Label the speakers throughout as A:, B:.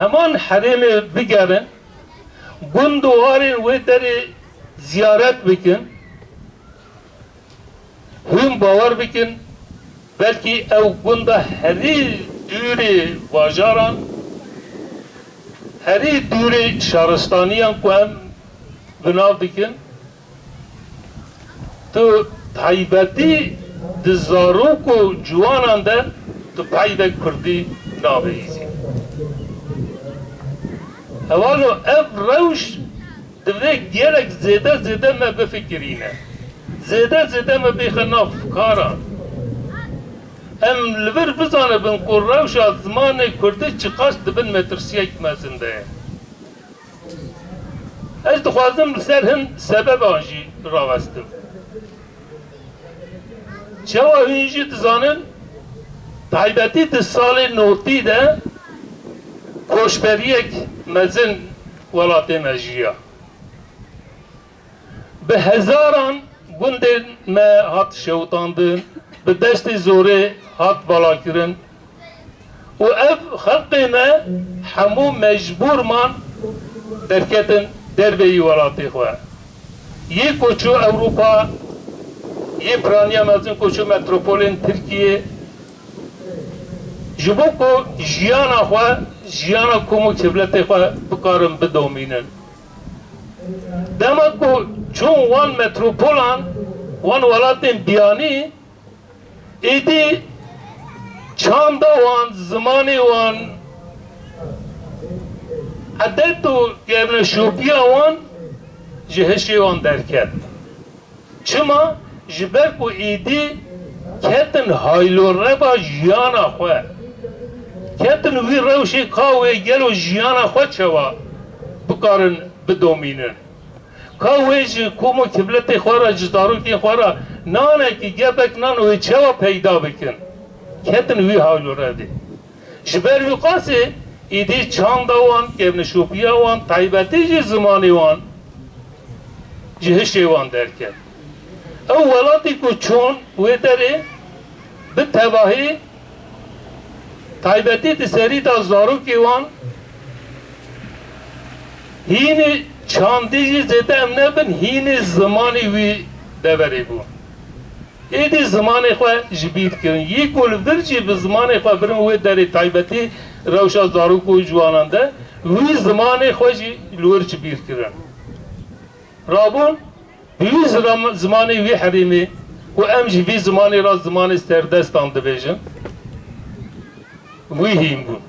A: Hemen haremi bigerin, gunduvarın ve deri ziyaret bikin, hüm bavar bikin, belki ev gunda heri düri vajaran, heri düri şaristaniyan ku em binav dikin, tu taybeti dizaruku juanan der, tu payda kurdi nabeyizin. Evvalo ev rewş divre gelek zede me befikirine. Zede me bixina fkaran. Em livir bizanibin ku rewşa zimanê Kurdî çiqas dibin metirsiyek mezinde. Ez dixwazim li ser hin sebeban jî rawestim. Çawa hûn jî dizanin taybetî di salê notî de koşberiyek mezin welatê me jiya. Bi hezaran gundên me hat şewtandin, bi destê zorê hat balakirin û ev xelkê me hemû mecbûrman derketin derveyî welatê xwe. Yê koçû Ewropa, yê piraniya mezin koçû metropolên Tirkiye, ji bo ku jiyana xwe, jiyana komû kevletê xwe bikarin bidomînin. Dema ku çûn wan metropolan, wan welatên biyanî, êdî çanda wan, zimanê wan, edet û gevneşopiya wan ji hişê wan derket. Çima? Ji ber ku êdî ketin hayloreba jiyana xwe. Ketin wî rewşê ka wê gelo jiyana xwe çawa bikarin bidomînin. Ka wê ji komû kibletê xwe ra, ji zarokên xwe ra nanekî gebek nan wê çawa peyda bikin. Ketin wî hayloredê. Ji ber wî qasê êdî çanda wan, gevneşopiya wan, taybetî jî zimanê wan ji hişê wan derket. Ew welatî ku çûn wê derê bi tevahî taybetî di serî da zarokê wan hînî çandî jî zêde em nebin, hînî zimanê wî deverê bûn. Êdî zimanê xwe ji bîr kirin. Yê ku li vir jî bi zimanê xwe birin wê derê taybetî rewşa zarok û ciwanan de, wî zimanê xwe jî li wir ji bîr kirin. Rabûn wî zimanê wî herêmê û em ji vî zimanê ra zimanê serdestan dibêjin, wî hîn bûn.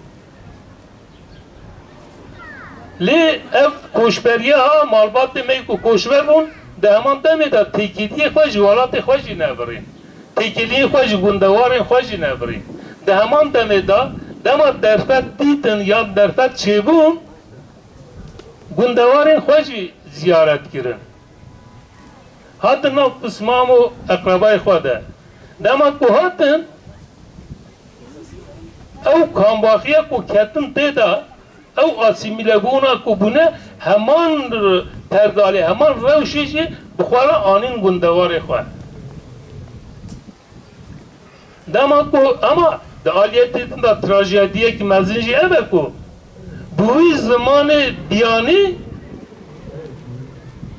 A: Lê ev koşberiya ha malbatê me ku koşber bûn, di heman demê de têkiliyê xwe ji welatê xwe jî nebirîn. Têkiliyê xwe ji gundewarên xwe jî nebirîn. Di heman demê de dema derfet dîtin ya derfet çêbûn, gundewarên xwe jî ziyaret kirin. Hatin nav pismam û eqrebayê xwe de. Dema ku hatin, ew kambaxiya ku ketin tê de, ew asîmîlebûna ku bûne heman perdalê, heman rewşê jî bixwara anîn gundewarê xwe. Dema ku ama di aliyetê din da trajediyekî mezin jî ev e ku bi wî zimanê biyanî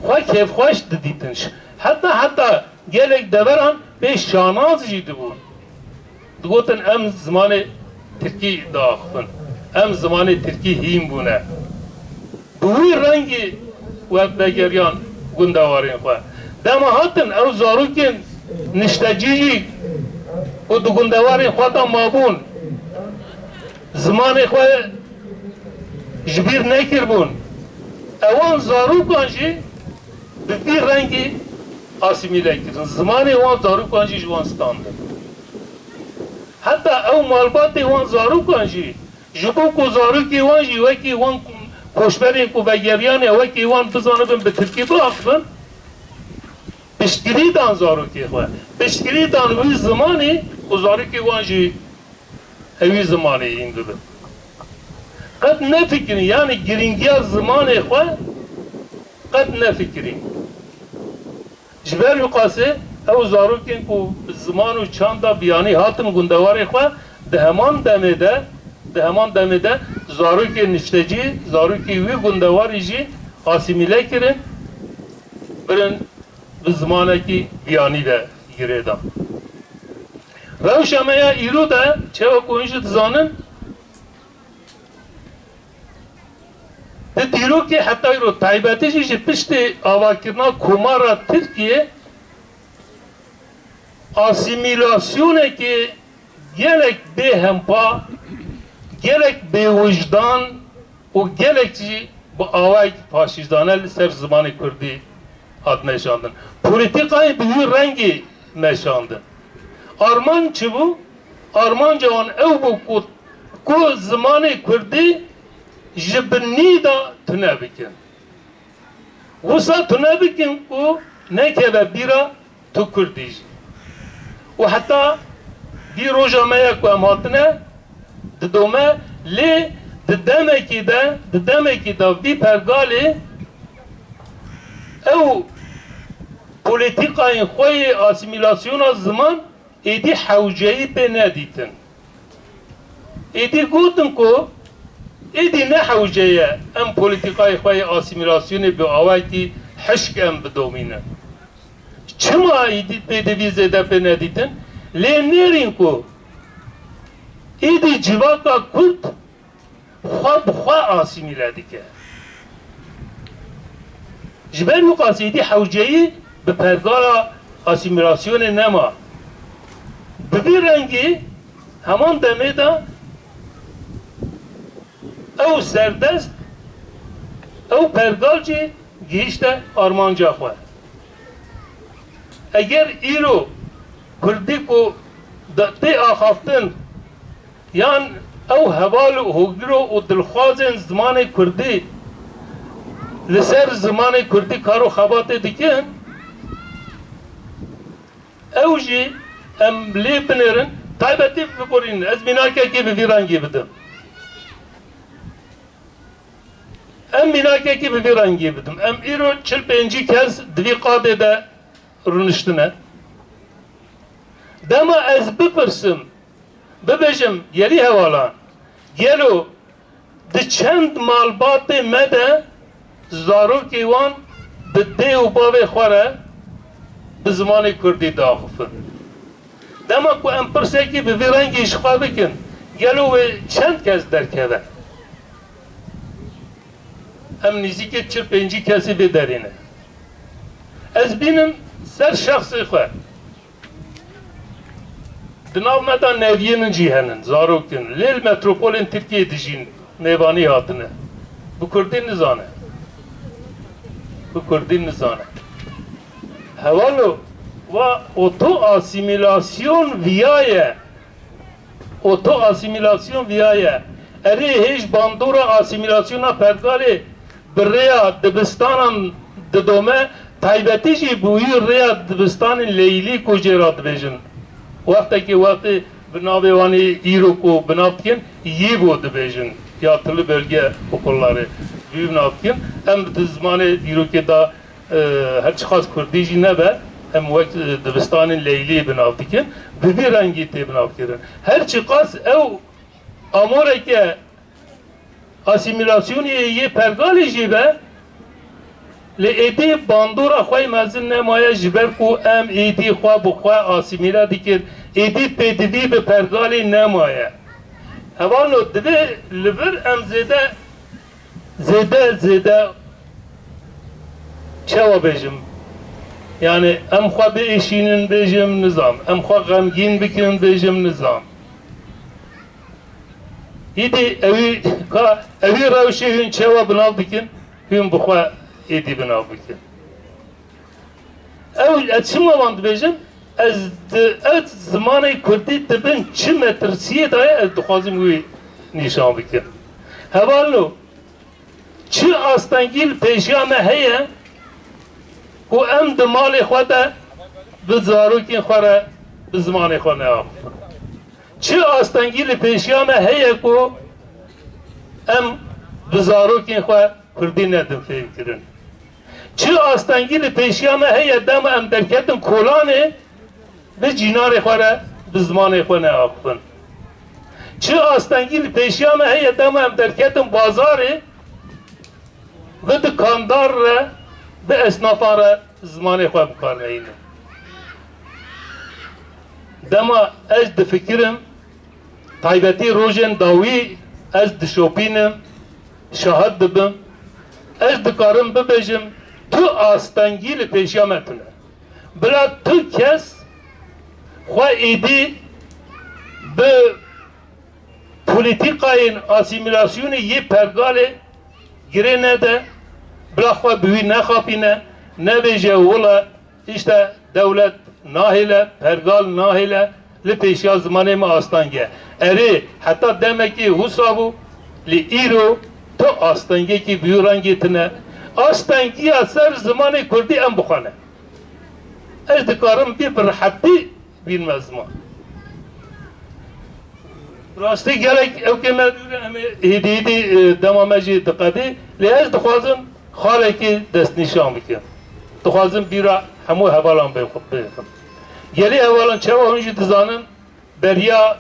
A: xwe kevxweş didîtin. Heta gelek deveran pê şanaz jî dibûn. Digotin em zimanê Tirkî diaxivin. Em zimanê Tirkî hîn bûne. Bi wî rengî wek vegeriyan gundewarên xwe. Dema hatin ew zarokên niştecî jî ku di gundewarên xwe da mabûn, zimanê xwe ji bîr nekiribûn. Ewan zarokan jî bi vî rengî asîmîle kirin. Zimanê wan zarokan jî ji wan standin. Heta ew malbatê wan zarokan jî ji bo ku zarokê wan jî wekî wan koşberên ku vegeriyan e wekî wan bizanibin bi Tirkî biaxivin, piştgirî dan zarokê xwe. Piştgirî dan wî zimanê ku zarokê wan jî hewî zimanê hîn dibin. Qet nefikirin, yani giringiya zimanê xwe qet nefikirin. Ji ber wî qasê ew zarokên ku ziman û çanda biyanî hatin gundewarê xwe di heman demê de de hemen demede zaruki nişteci, zaruki ve gundevari jî asimile kirin, birin bi zamaneki biyani de girêdan. Rewşa me ya îro de çawa ku jî dizanin di dîrokê heta îro taybetî jî ji piştî avakirina komara Tirkiye asimilasyonekî gelek bêhempa, gelek bêwijdan û gelek jî bi awayek faşîzdane li ser zimanê Kurdî hat meşandin. Polîtîkayê bi wî rengî meşandin. Arman çi bû? Armanca wan ew bû ku zimanê Kurdî ji bin nîda tune bikin. Wisa tune bikin ku nekeve bîra tu Kurdî jî. û heta vî roja me ye ku em hatine didome lê di demekî de vî pergalê ew polîtîkayên xwe yê asimilasyona ziman êdî hewceyî pê nedîtin. Êdî gotin ku êdî ne hewceye em polîtîkayê xwe yê asimilasyonê bi awayekî hişk em bidomînin. Çima êdî pê divî zêde pê nedîtin? Lê nêrîn ku êdî civaka Kurd xwe bi xwe asimîle dike. Ji ber wî qasî êdî hewceyî bi pergala asimilasyonê nema. Bi vî rengî heman demê de ew serdest ew pergal jî gihîşte armanca xwe. Eger îro Kurdî ku tê axaftin yan ew heval û hogîro û dilxwazên zimanê Kurdî li ser zimanê Kurdî kar û xebatê dikin, ew jî em lê binêrin, taybetî biborînin. Ez mînakekê bi vî rengî bidim. Em mînakekê bi vî rengî bidim. Em îro 45 kes di vî qadê de rûniştine. Dema ez bipirsim, bibêjim gelî hevalan, gelo di çend malbatê me de zarokê wan bi dê û bavê xwe re bi zimanê Kurdî daxifin. Dema ku em pirsekî bi vî rengî ji xwe bikin, gelo wê çend kes derkeve. Em nîzîkê 45 kesî vê derîne. Ez bînim ser şexsê xwe. Di nav me de neviyên jî henin, zarokin. Lê li metropolên Tirkiyê dijîn, mêvanî hatine. Bu Kurdî nizane. Bu Kurdî nizane. Hevalo va oto asimilasyon viyaye. Oto asimilasyon viyaye. Erê hêj bandora asimilasyona pergalê bi rêya dibistanan didome taybetî jî bi wî rêya dibistanên Leylî ku jê ra dibêjin. Wextekî wextê bi navê wanê îro ku bi nav dikin Yîbo dibêjin ya tili bölge okulları vî nav dikin. Em di zimanê îrokê da her çi xas Kurdî jî nebe em wek dibistanên Leylî bi nav dikin. Bi vî rengî tê bi nav kirin. Her çi qas ew amoreke asimilasyonê yê pergalê jî be li êdî bandora xwe mezin nemaye ji ber ku em êdî xwe bi xwe asimîle dikin, êdî pê divî bi pergalê nemaye. Hevalo divê li vir em zêde çawa bêjim. Yani em xwe biêşînin bêjim nizam, em xwe xemgîn bikin bêjim nizam. Êdî evî rewşê hûn çawa binav dikin, hûn bi xwe êdî binav bikin. Ez çima wan dibêjim? Ez zimanê Kurdî dibin çi metirsiyê daye ez dixwazim wî nîşan bikim. Hevalo çi astengîl pêşiya me heye ku em di malê xwe de bi zarokên xwe re bi zimanê xwe neaxivin. Çi astengîlê pêşiya me heye ku em bi zarokên xwe Kurdî nedin fêm kirin. Çi astengîlê pêşiya me heye dema em derketin kolanê bi cînarê xwe re bi zimanê xwe neaxivin. Çi astengil peşiyame heye demem derketin bazarı ve dükandar ve esnafara zamanı koy bukarneyini. Dema ez de fikirim taybeti rojen davi ez de şopinim şahit dibim ez dikarım bibejim tu astengil peşiyametine bila tu kes xwe êdî bi politikayên asimilasyonê yê pergalê girê nede bila xwe bi wî nexapîne nebêje wila işte devlet nahile pergal nahile li pêşiya zimanê me astange erê heta demekî wisa bû li îro tu astengekî vî rengê tune astengiya ser zimanê kurdî em bixwane ez dikarim bî bi rehetî bilme ziman. Rastî gelek evkê me em hêdî dema jî diqedî lê ez dixwazim xalekî destnîşan bikim. Dixwazim bîra hemû hevalan bikim. Gelî hevalan çawa hûn jî dizanin beriya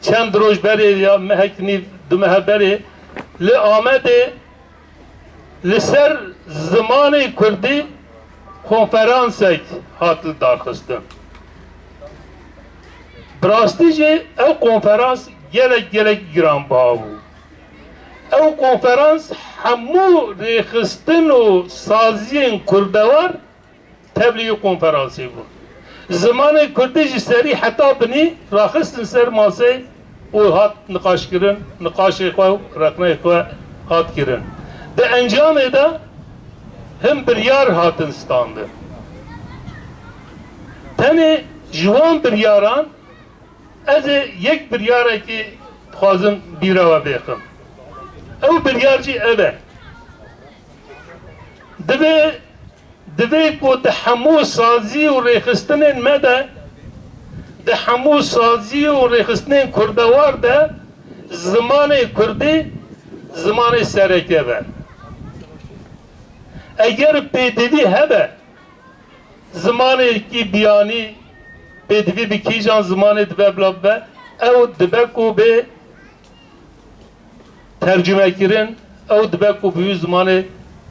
A: çend roj berê ya mehek nîv du mehe berê li Amedê li ser zimanê Kurdî konferansek hat darxistin. Birastî jî ew konferans gelek giranbav bû. Ew konferans hemû rêxistin û saziyên Kurdewar tebliğ konferansê bû. Zimanê Kurdî jî serî heta binî raxistin ser masê û hat niqaş kirin, niqaşê xwe û reqneyê xwe hat kirin. Di encamê de him biryar hatin standin. Tenê ji wan biryaran ez ê yek biryarekî dixwazim bîra we bêxim. Ew biryar jî ev e. Divê ku di hemû sazî û rêxistinên me de di hemû sazî û rêxistinên Kurdewar de zimanê Kurdî zimanê sereke be. Eger pêdivî hebe zimanekî biyanî pêdivî bi kîjan zimanê dibe bila be ew dibe ku bê tercüme kirin ew dibe ku bi wî zimanê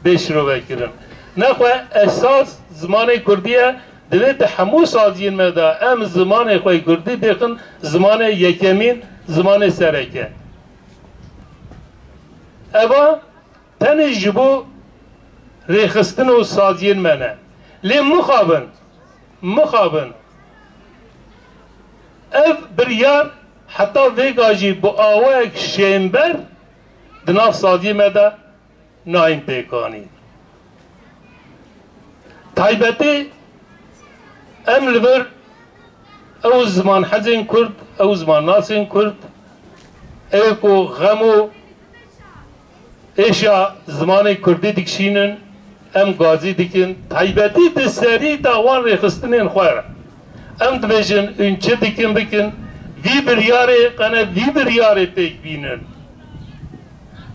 A: bê şirove kirin. Nexwe esas zimanê Kurdî ye divê di hemû saziyên me de em zimanê xwe Kurdî bêxin zimanê yekemîn zimanê sereke. Eva tenê ji bo rêxistin û saziyên me ne. Lê mixabin ev biryar heta vêga jî bi awayek şêmber di nav saziyê me de nayên pêkanî. Taybetî em li vir ew ziman hezên Kurd, ew ziman nasên Kurd, ew ku xem û êşa zimanê Kurdî dikişînin, em gazî dikin, taybetî di serî da wan rêxistinên xwe re. Em dibêjin hûn çi dikin bikin, vî biryarê qene vî biryarê pêk bînin.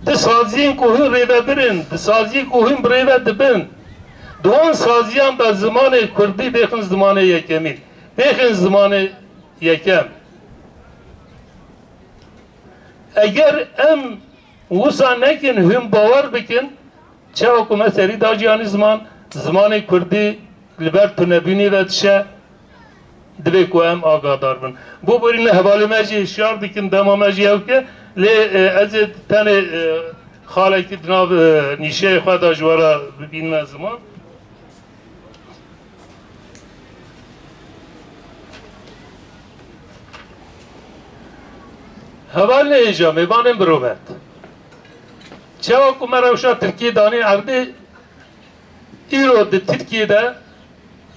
A: Di saziyên ku hûn rêvebirin, di saziyê ku hûn bi rêve dibin, di wan saziyan da zimanê Kurdî bêxin zimanê yekemîn, bêxin zimanê yekem. Eger em wisa nekin hûn bawer bikin, çawa ku me serî da ciyanî zimanê Kurdî li ber tunebînî ve dişe divê ku em agadar bin. Bu birîne hevalê me jî hişyar dikin dema me jî hewke lê ez ê tenê xalekî di nav nîşeyê xwe da ji wara bibînme ziman. Hevalê êja mêvanên birovet. Çawa ku me rewşa Tirkiye danî erdê îro di Tirkiye'de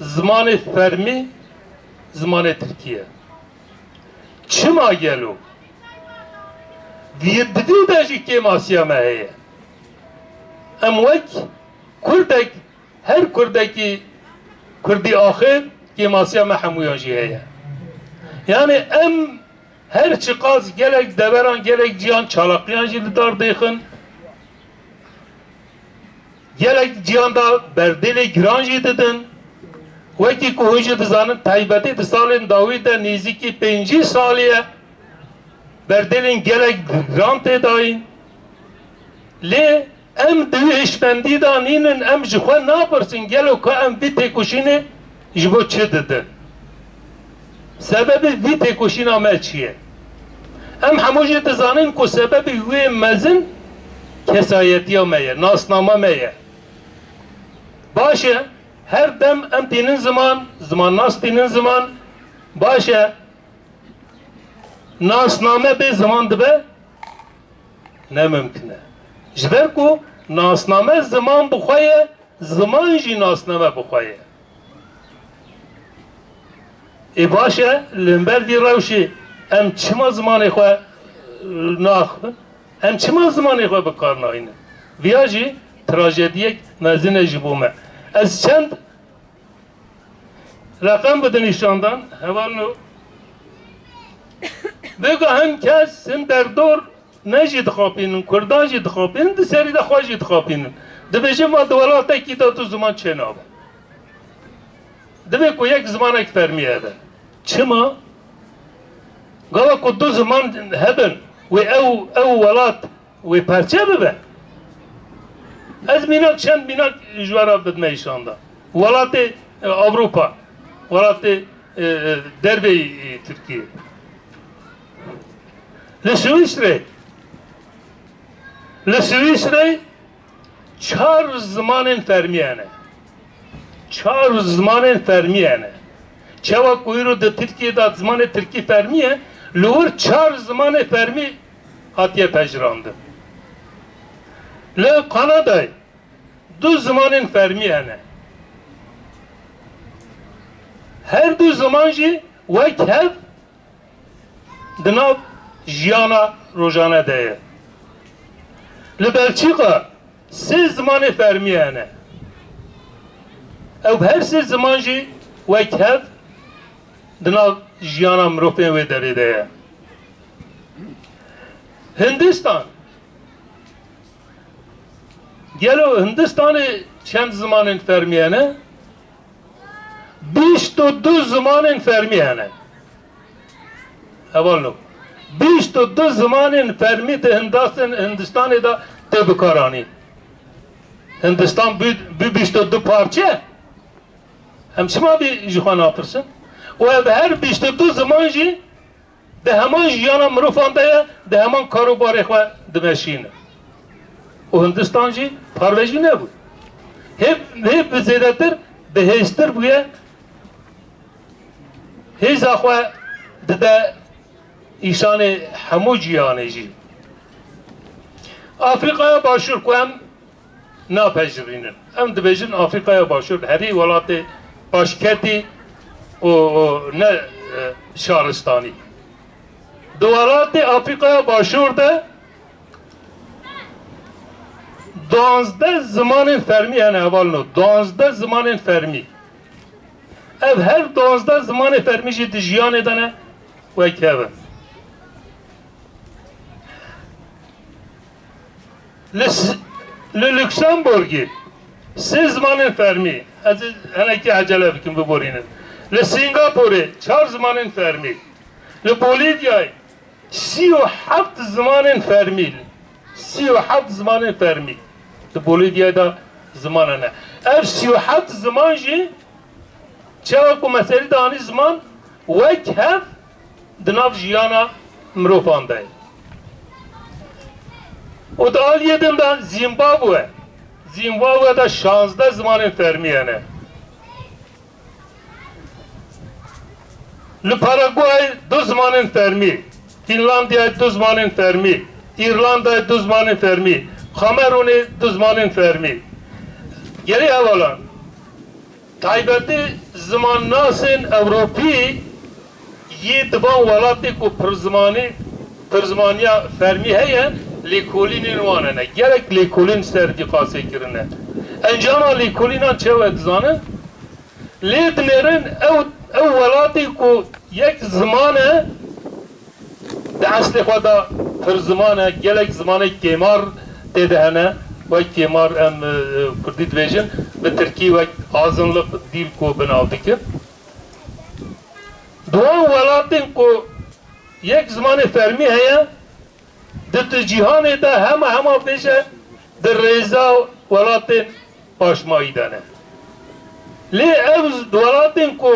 A: zimanê fermî zimanê Tirkiye. Çima gelo? Divî de jî kêm Asya me heye. Em wek Kurdek, her Kurdekî Kurdî axir kêm Asya me hemûyan jî heye. Yani em her çi qas gelek deveran gelek cihan çalaqiyan jî li dar dêxin. Gelek cihanda berdelê giran jî didin. Wekî ku hûn jî dizanin taybetî di salên dawî de nêzîkî 5 salî ye berdelin gelek grant edayın. Le em devi işbendi da ninin em jixwe ne yaparsın gelo ka em bir tekuşini jibo çi dedin. Sebebi bir tekuşina me çiye. Em hamuji dizanin ku sebebi ve mezin kesayetiya meye, nasnama meye. Başe her dem em dinin zaman nas dinin zaman başe nasname be zaman dibe ne mümkün. Jber ku nasname zaman bukhaye, zaman jî nasname bukhaye. Başe limber vi rewşî em çima zamanê xwe naxin, em çima zamanê xwe bikar nayînin. Viya jî trajediyek mezine ji bo me. Ez çend rakam bidin îşandan hevalno bêga hem kes him derdor ne jî dixapînin, Kurdan jî dixapînin, di serî de xwe jî dixapînin. Dibêje ma di welatekî de tu ziman çê nabe. Dibe ku yek zamanek fermiye hebe. Çima? Gava ku du zaman hebin ve ew welat ve perçe bibe. Ez minak çend minak jwara bidme îşanda. Welatê Avrupa, welatê derbê Tirkiye. Li Swîsrê çar zamanên fermiyene. Çar zamanên fermiyene. Çeva kuyru de Tirkiye'de zamanê Tirki fermiye, lûr çar zamanê fermi hatiye pejrandın. Le Kanada'yı du zamanên fermiyene. Her du zaman jî wek hev di nav jiyana rojane de ye. Li Belçika sê zamanê fermiyene. Ew her sê zaman jî wek hev di nav jiyana mirovên wê derê de ye. Hindistan gelo Hindistanê çend zamanên fermiyene? 22 zamanên fermiyene. Hevalno. 22 zamanên fermi de Hindistanê da te bikaranî. Hindistan bir 22 parça. Hem çima bir jixwe napirsın? O ev her 22 zaman jî de heman jiyana mirovan de ye, de heman karobarê xwe dimeşîne. O Hindistan jî parvejî nebû. Hep bi zêdetir bihêztir bûye. Hêza xwe dide îşanê hemû ciyanê jî. Afrikaya başûr ku em napejirînin. Em dibêjin Afrikaya başûr herî welatê başketî o ne şaristanî. Di welatê Afrikaya başûr de 12 zamanên fermî hene hevalno. 12 zamanên fermî. Ev her 12 zamanê fermî jî di jiyanê de ne wek hev in. Li Lüksemburgî sê zamanên fermî. Ez henekî hecele bikim biborînin. Li Singapurê 4 zamanên fermî. Li Bolîvyayê 37 zamanên fermî. 37 zamanên fermî. Li Bolîvyayê da zaman hene. Ev 37 zaman jî çeva ku meselî de anî zaman wek hev di nav jiyana mirovan de ye. O da aliyê din de Zimbabwe. Zimbabwe'da 16 zamanên fermî hene. Li Paraguay 2 zamanên fermî. Finlandiyayê 2 zamanên fermî. İrlandayê 2 zamanên fermî. Kamerunê 2 zamanên fermî. Gerî hevalan taybetî zimannasên Ewropî yê divan welatê ku pirzmaniya fermî heye lêkolînên wan hene. Gerek lêkolîn sertîkasê kirine. Encama lêkolînan çawe dizanin? Lê dinêrin ew welatê ku yek ziman e di eslê xwe da pirzman e, gelek zimanek kêmar tê de hene. Wek kêmar em Kurdî dibêjin, bi Tirkî wek azınlık dîl ku binav dikin. Duan welatên ku یک زمان فرمی هیا در جهان دا همه بیشه در ریزا ولاتین پاشمایی دانه لی اوز ولاتین کو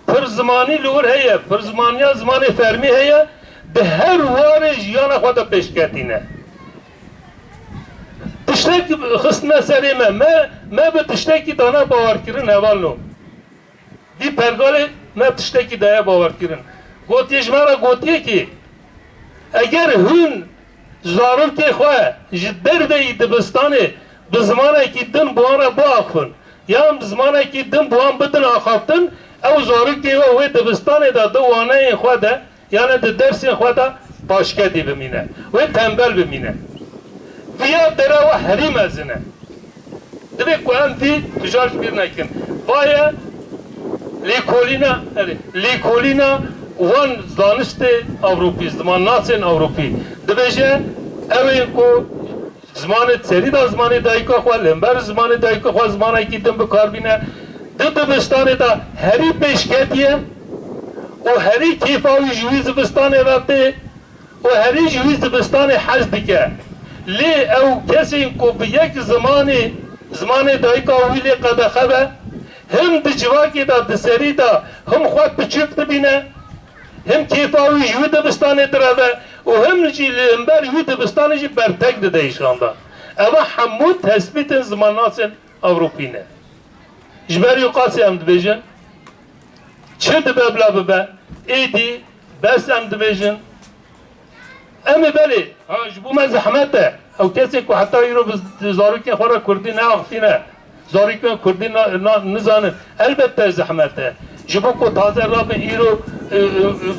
A: پر زمانی لور هیا پر زمانیا زمان فرمی هیا ده هر وار جیان خود پیشکتینه تشتکی خستنا سری ما به تشتکی دانا باور کرن اول نو دی پرگاله ما تشتکی دایا باور کرن گوتیش مرا گوتیه که اگر هون زارم که خواه جدر دی دبستانه به زمانه که دن بوانا با آخفن یا زمانه که دن بوان بدن آخافتن او زارم که وی دبستانه دا دوانه خواه ده یعنی ده درس خواه ده پاشکتی بمینه وی تنبل بمینه ویا دره و حریم ازنه دبی که هم دی تجارش بیر نکن باید لیکولینا وان دانشت اوروپی زمان ناسن اوروپی دبیجه اوین کو زمان تری دا زمان دایکا خواه لنبر زمان دایکا خواه زمان ایکی دن بکار بینه دبستان دا هری پیشکتیه و هری کیفاوی جوی زبستان رابطه و هری جوی زبستان حج دیگه لی او کسی کو به یک زمان دایکا ویلی قده خبه هم د جواکی دا د سری دا هم خود بچفت بینه هم کیفاوی جوی دبستان دراده و هم جی لنبر جوی دبستان جی برتک ده ایشانده اما حمود تثبیت زمانات اوروپینه جبر یقاسی هم دبیجن چه دبه بلا ببه ایدی بس هم دبیجن اما بله جبو من زحمته او کسی که حتی ایرو زاروکی خورا کردی نه آخفینه زاروکی کردی نزانه البته زحمته جبو که تازه را به ایرو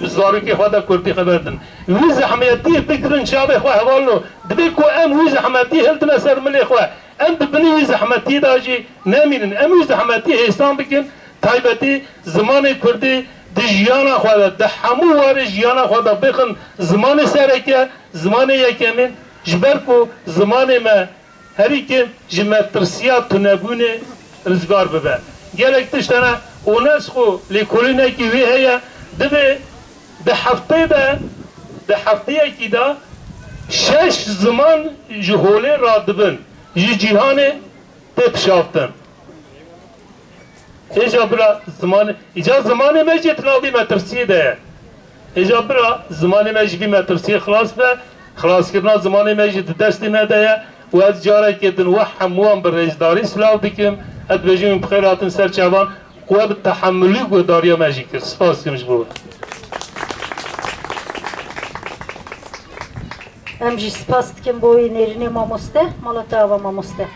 A: زاروکی خورا کردی خبردن وی زحمتی بکرن شابه خواه حوالنو دبی که ام وی زحمتی هلتنا سر ملی خواه ام دبنی وی زحمتی داجی نمیرن ام وی زحمتی حسان بکن تایبتی زمان کردی ده جیانا خواهد ده همو وار جیانا خواهد بخن زمان سرکه زمان یکمین جبر کو زمان ما هری که جمترسیات تنبونه رزگار ببه گلک تشتنا اونس خو لیکولینه که وی هیا ده هفته یکی دا 6 زمان جهوله را دبن جهانه تپشافتن ایجا زمان مجید نابی مترسیه ده ایجا برا زمان مجید مترسیه خلاص به خلاص کرنا زمان مجید دستی مده و از جاره کدن و هموان بر رئیسداری سلاو بکم اد بجیم بخیراتن سر چوان قوه تحملی و داریا مجید کرد سپاس کمش بود
B: امجی سپاس کم بوی نیرنی ماموسته مالتا و ماموسته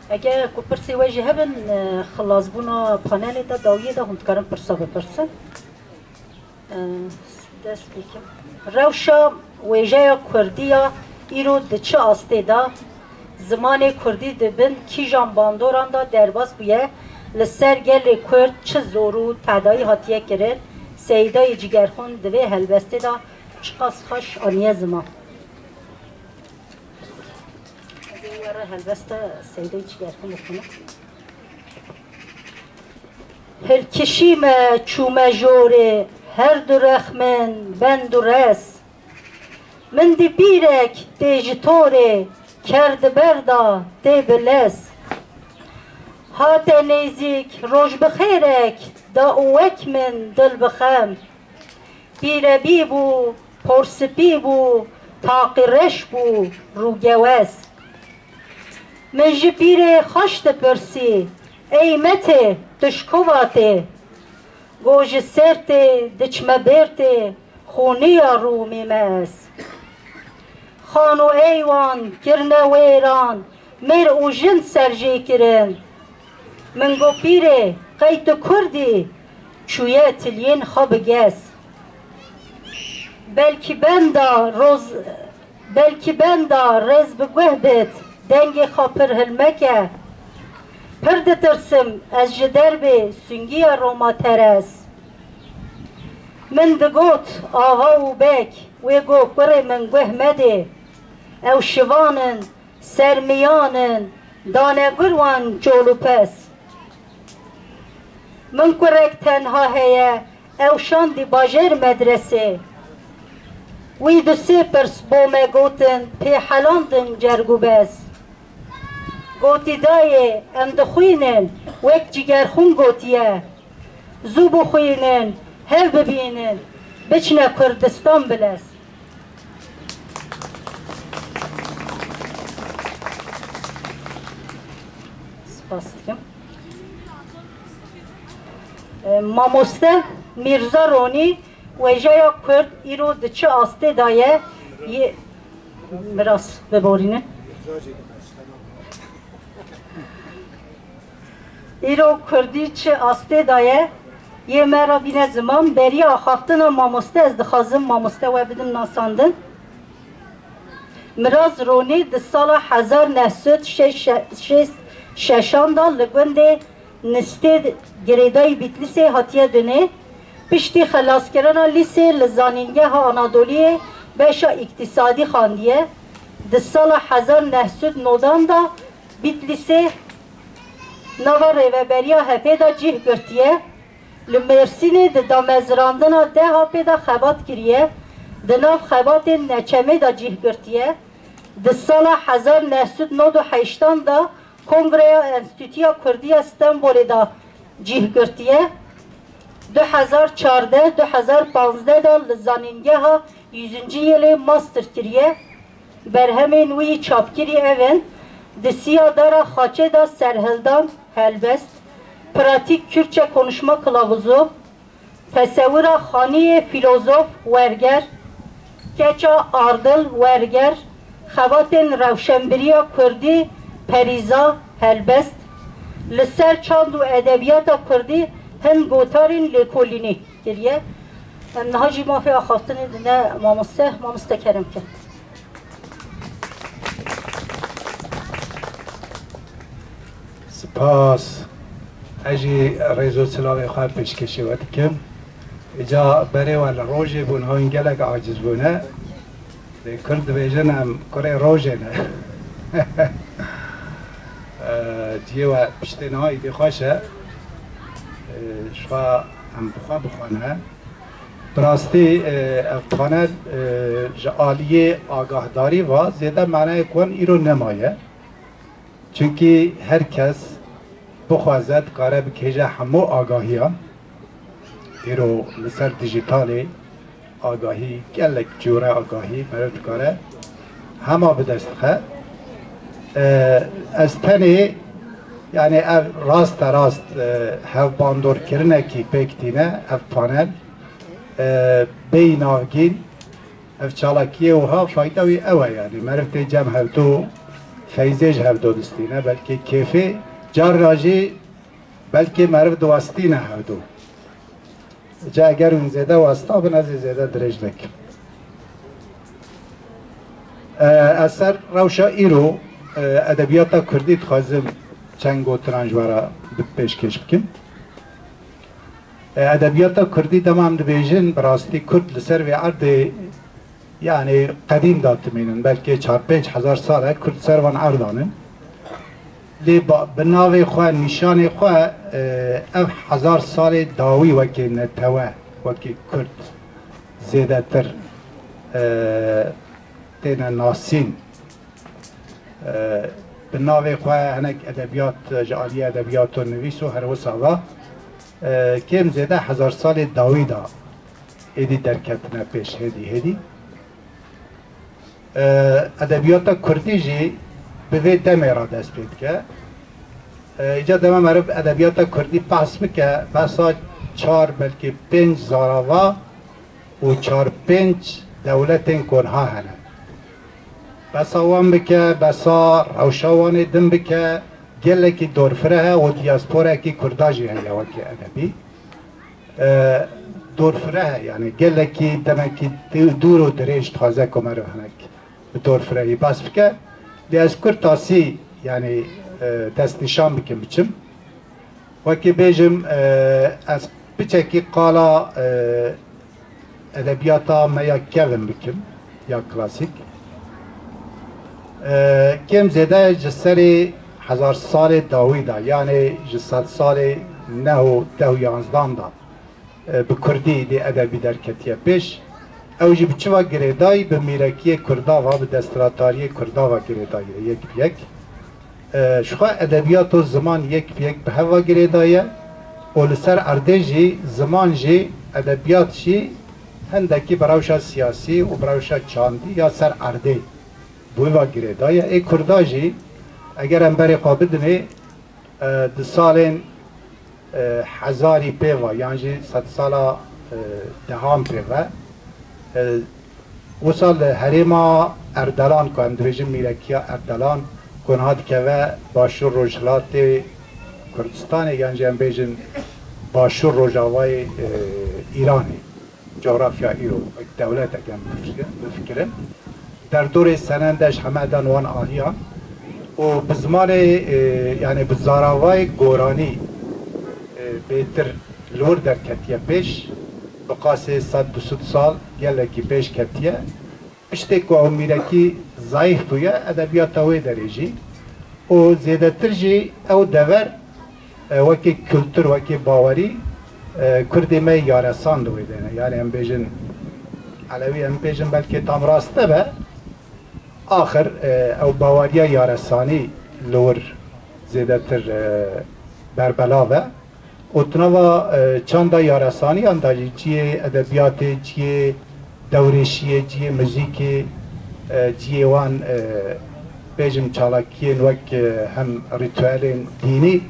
B: اگه پرسی وجه هبن خلاص بونا پانل دا داویه دا هم تکارم پرسا بپرسن دست بیکم روشا ویجه کردیا ایرو ده چه آسته دا زمان کردی ده بین کی جانباندوران دا درباس بویه لسر گل کرد چه زورو تعدایی هاتیه کرد سیدای جگرخون دوی هلبسته دا چقاس خوش آنیه زمان هلبسته سیدای جگرخون بکنه هر کشیم چومه جوره هر دو رخمن بند و رس من دی بیرک دی جتوره کرد بردا دی بلس هات نیزیک روش بخیرک دا اوک من دل بخم بیره بی بو پرس بی بو تاقرش بو رو گوز من جی بیره خشت پرسی ایمته تشکواته گوش سرته دچمه برته خونی رو میمس خانو ایوان کرنه ویران میر او جن سرجی کرن من گو پیره قیت کردی چویه تلین خواب گس بلکی بندا رز بگوهدت دنگ خاپر هلمکه پرده ترسم از جدر به سنگی روما ترس من دگوت آها و بک و گو پر من گوه مده او شوانن سرمیانن دانه گروان جولو پس من کرک تنها هیا Evşan di bajer medrese. Wî di sê pirs bo me gotin pê helandin cergûbez. Gotî dayê em dixwînin wek cigerxûn gotiye. Zû bixwînin, hev bibînin, biçine Kurdistan bilez. Spas dikim. Mamoste Mirza Roni وجایا کرد ایرو دچه آسته دایه یه براس ببارینه ایرو کردی چه آسته دایه یه مرا بینه زمان بری آخافتن و ماموسته از دخوازم ماموسته و بدم ناساندن مراز رونی ده سال 1966 دا لگونده نسته گریدای بیتلیسه هاتیه دونه پشتی خلاص کردن لیسه لزانینگه ها آنادولیه بهشا اقتصادی خواندیه ده سال 1990 دا بیت لیسه نوا ریوبریا هپی دا جیه گرتیه لمرسینه ده دامزراندنا ده هپی دا خبات کریه ده ناف خبات نچمه دا جیه گرتیه ده سال 1998 دا کنگره انستیتیا کردی استنبول دا جیه گرتیه 2014-2015 da zanîngeha 100. yılê master kiriye berhemên wî çapkirî evin di siya dara xaçê da serhildan helbest pratik Kürtçe konuşma kılavuzu tesevvüra xaniyê filozof werger keça ardıl werger xevatên rewşenbiriya Kurdî perîza helbest li ser çand û edebiyata Kurdî هن گوتارین لیکولینی کریه نهاجی مافی آخافتن دنه مامسته کرم کرد
C: سپاس اجی ریزو سلاوی خواه پیشکشی ود کم اجا بره وال روژه بون ها این گلک عاجز بونه دی کرد بیجن هم کره روژه نه دیه و پشتنه های دی خوشه شوا هم بخوانه براستی افغانه جعالیه آگاهداری و زیاده معنی کن ایرو نمایه چونکی هر کس بخوازد کاره بکیجه همو آگاهی ها ایرو لسر دیجیتالی آگاهی گلک جوره آگاهی مرد کاره همه بدست خواه از تنی yani ev rast hev bandor kirine ki pektine ev panel bey navgin ev çalakiye oha fayda vi eva yani merifte cem hevdu feyzej hevdu distine belki kefi carraji belki merif duastine hevdu ca eger un zede vasta bin az zede direjlek eser revşa îro edebiyata Kurdî dixwazim چند گوتران جوارا پیشکش بکن ادبیات کردی تمام دبیجن براستی کرد لسر و عرض yani قدیم داتمینن بلکه 4-5 ساله کرد سر وان عرضانن لی بناوی خواه نشان خواه اف 1000 سال داوی وکی نتوه وکی کرد زیده تر تین ناسین بناوی خواه هنک ادبیات جعالی ادبیات و نویس و هر وساوا کم زیده 1000 سال داوی دا ایدی درکتنه پیش هدی ادبیات کردی جی به وی دمه را دست بید که ایجا دمه مرب ادبیات کردی پس بکه بسا 4 بلکه 5 زاراوا و 4-5 دولتین کنها هنه بسا وان بکه بسا روشاوان دم بکه گله کی دورفره و دیاسپورا کی کرداجی هیا وکی ادبی دورفره یعنی گله کی دمه کی دور و دریش تازه کمر هنک دورفره بس بکه دیاس کرتاسی یعنی دست نشان بکم بچم وکی بیجم از بچکی قالا ادبیاتا میا کevin بکم یا کلاسیک کم زیده جسری 1000 سال داوی دا یعنی 600 سال 9 و 10 و 11 دا bi Kurdî de edebî derketiye pêş. Ew jî bi çiva girêdayî bi mîrekiyê Kurdava, bi desthilatdariyê Kurdava girêdayî yek bi yek. Ji xwe edebiyat û ziman yek bi yek bi heva girêdaye û li ser erdê jî ziman jî edebiyat jî hindekî bi rewşa siyasî û bi rewşa çandî ya ser erdê bu heva girêdaye. Ê Kurda jî eger em berê xwe bidinê di salên hezarî pêva yan jî sed sala dehan pêve wisa li herêma Erdelan ku em dibêjin mîrekiya Erdelan ku niha dikeve başûr Rojhilatê Kurdistanê yan jî em bêjin başûr Rojavayê Îranê coğrafya îro dewletek em bifikirin derdorê senendeş hemedan wan ahiyan û bi zimanê yani bi zaravayê goranî bêtir li wir derketiye pêş bi qasê sed du sed sal gelekî pêş ketiye piştê ku ew mîrekî zayıf bûye edebiyata wê derê jî û zêdetir jî ew dever wekî kültür wekî bawerî Kurdê me yaresan di wê de yani em bêjin Elewî em bêjin belkî tam rast nebe axir ew baweriya yaresanî li wir zêdetir berbelav e û tunava çanda yaresaniyan da jî ciyê edebiyatê, ciyê dewrêşiyê, ciyê muzîkê, ciyê wan bêjim çalakiyên wek hem ritüelên dînî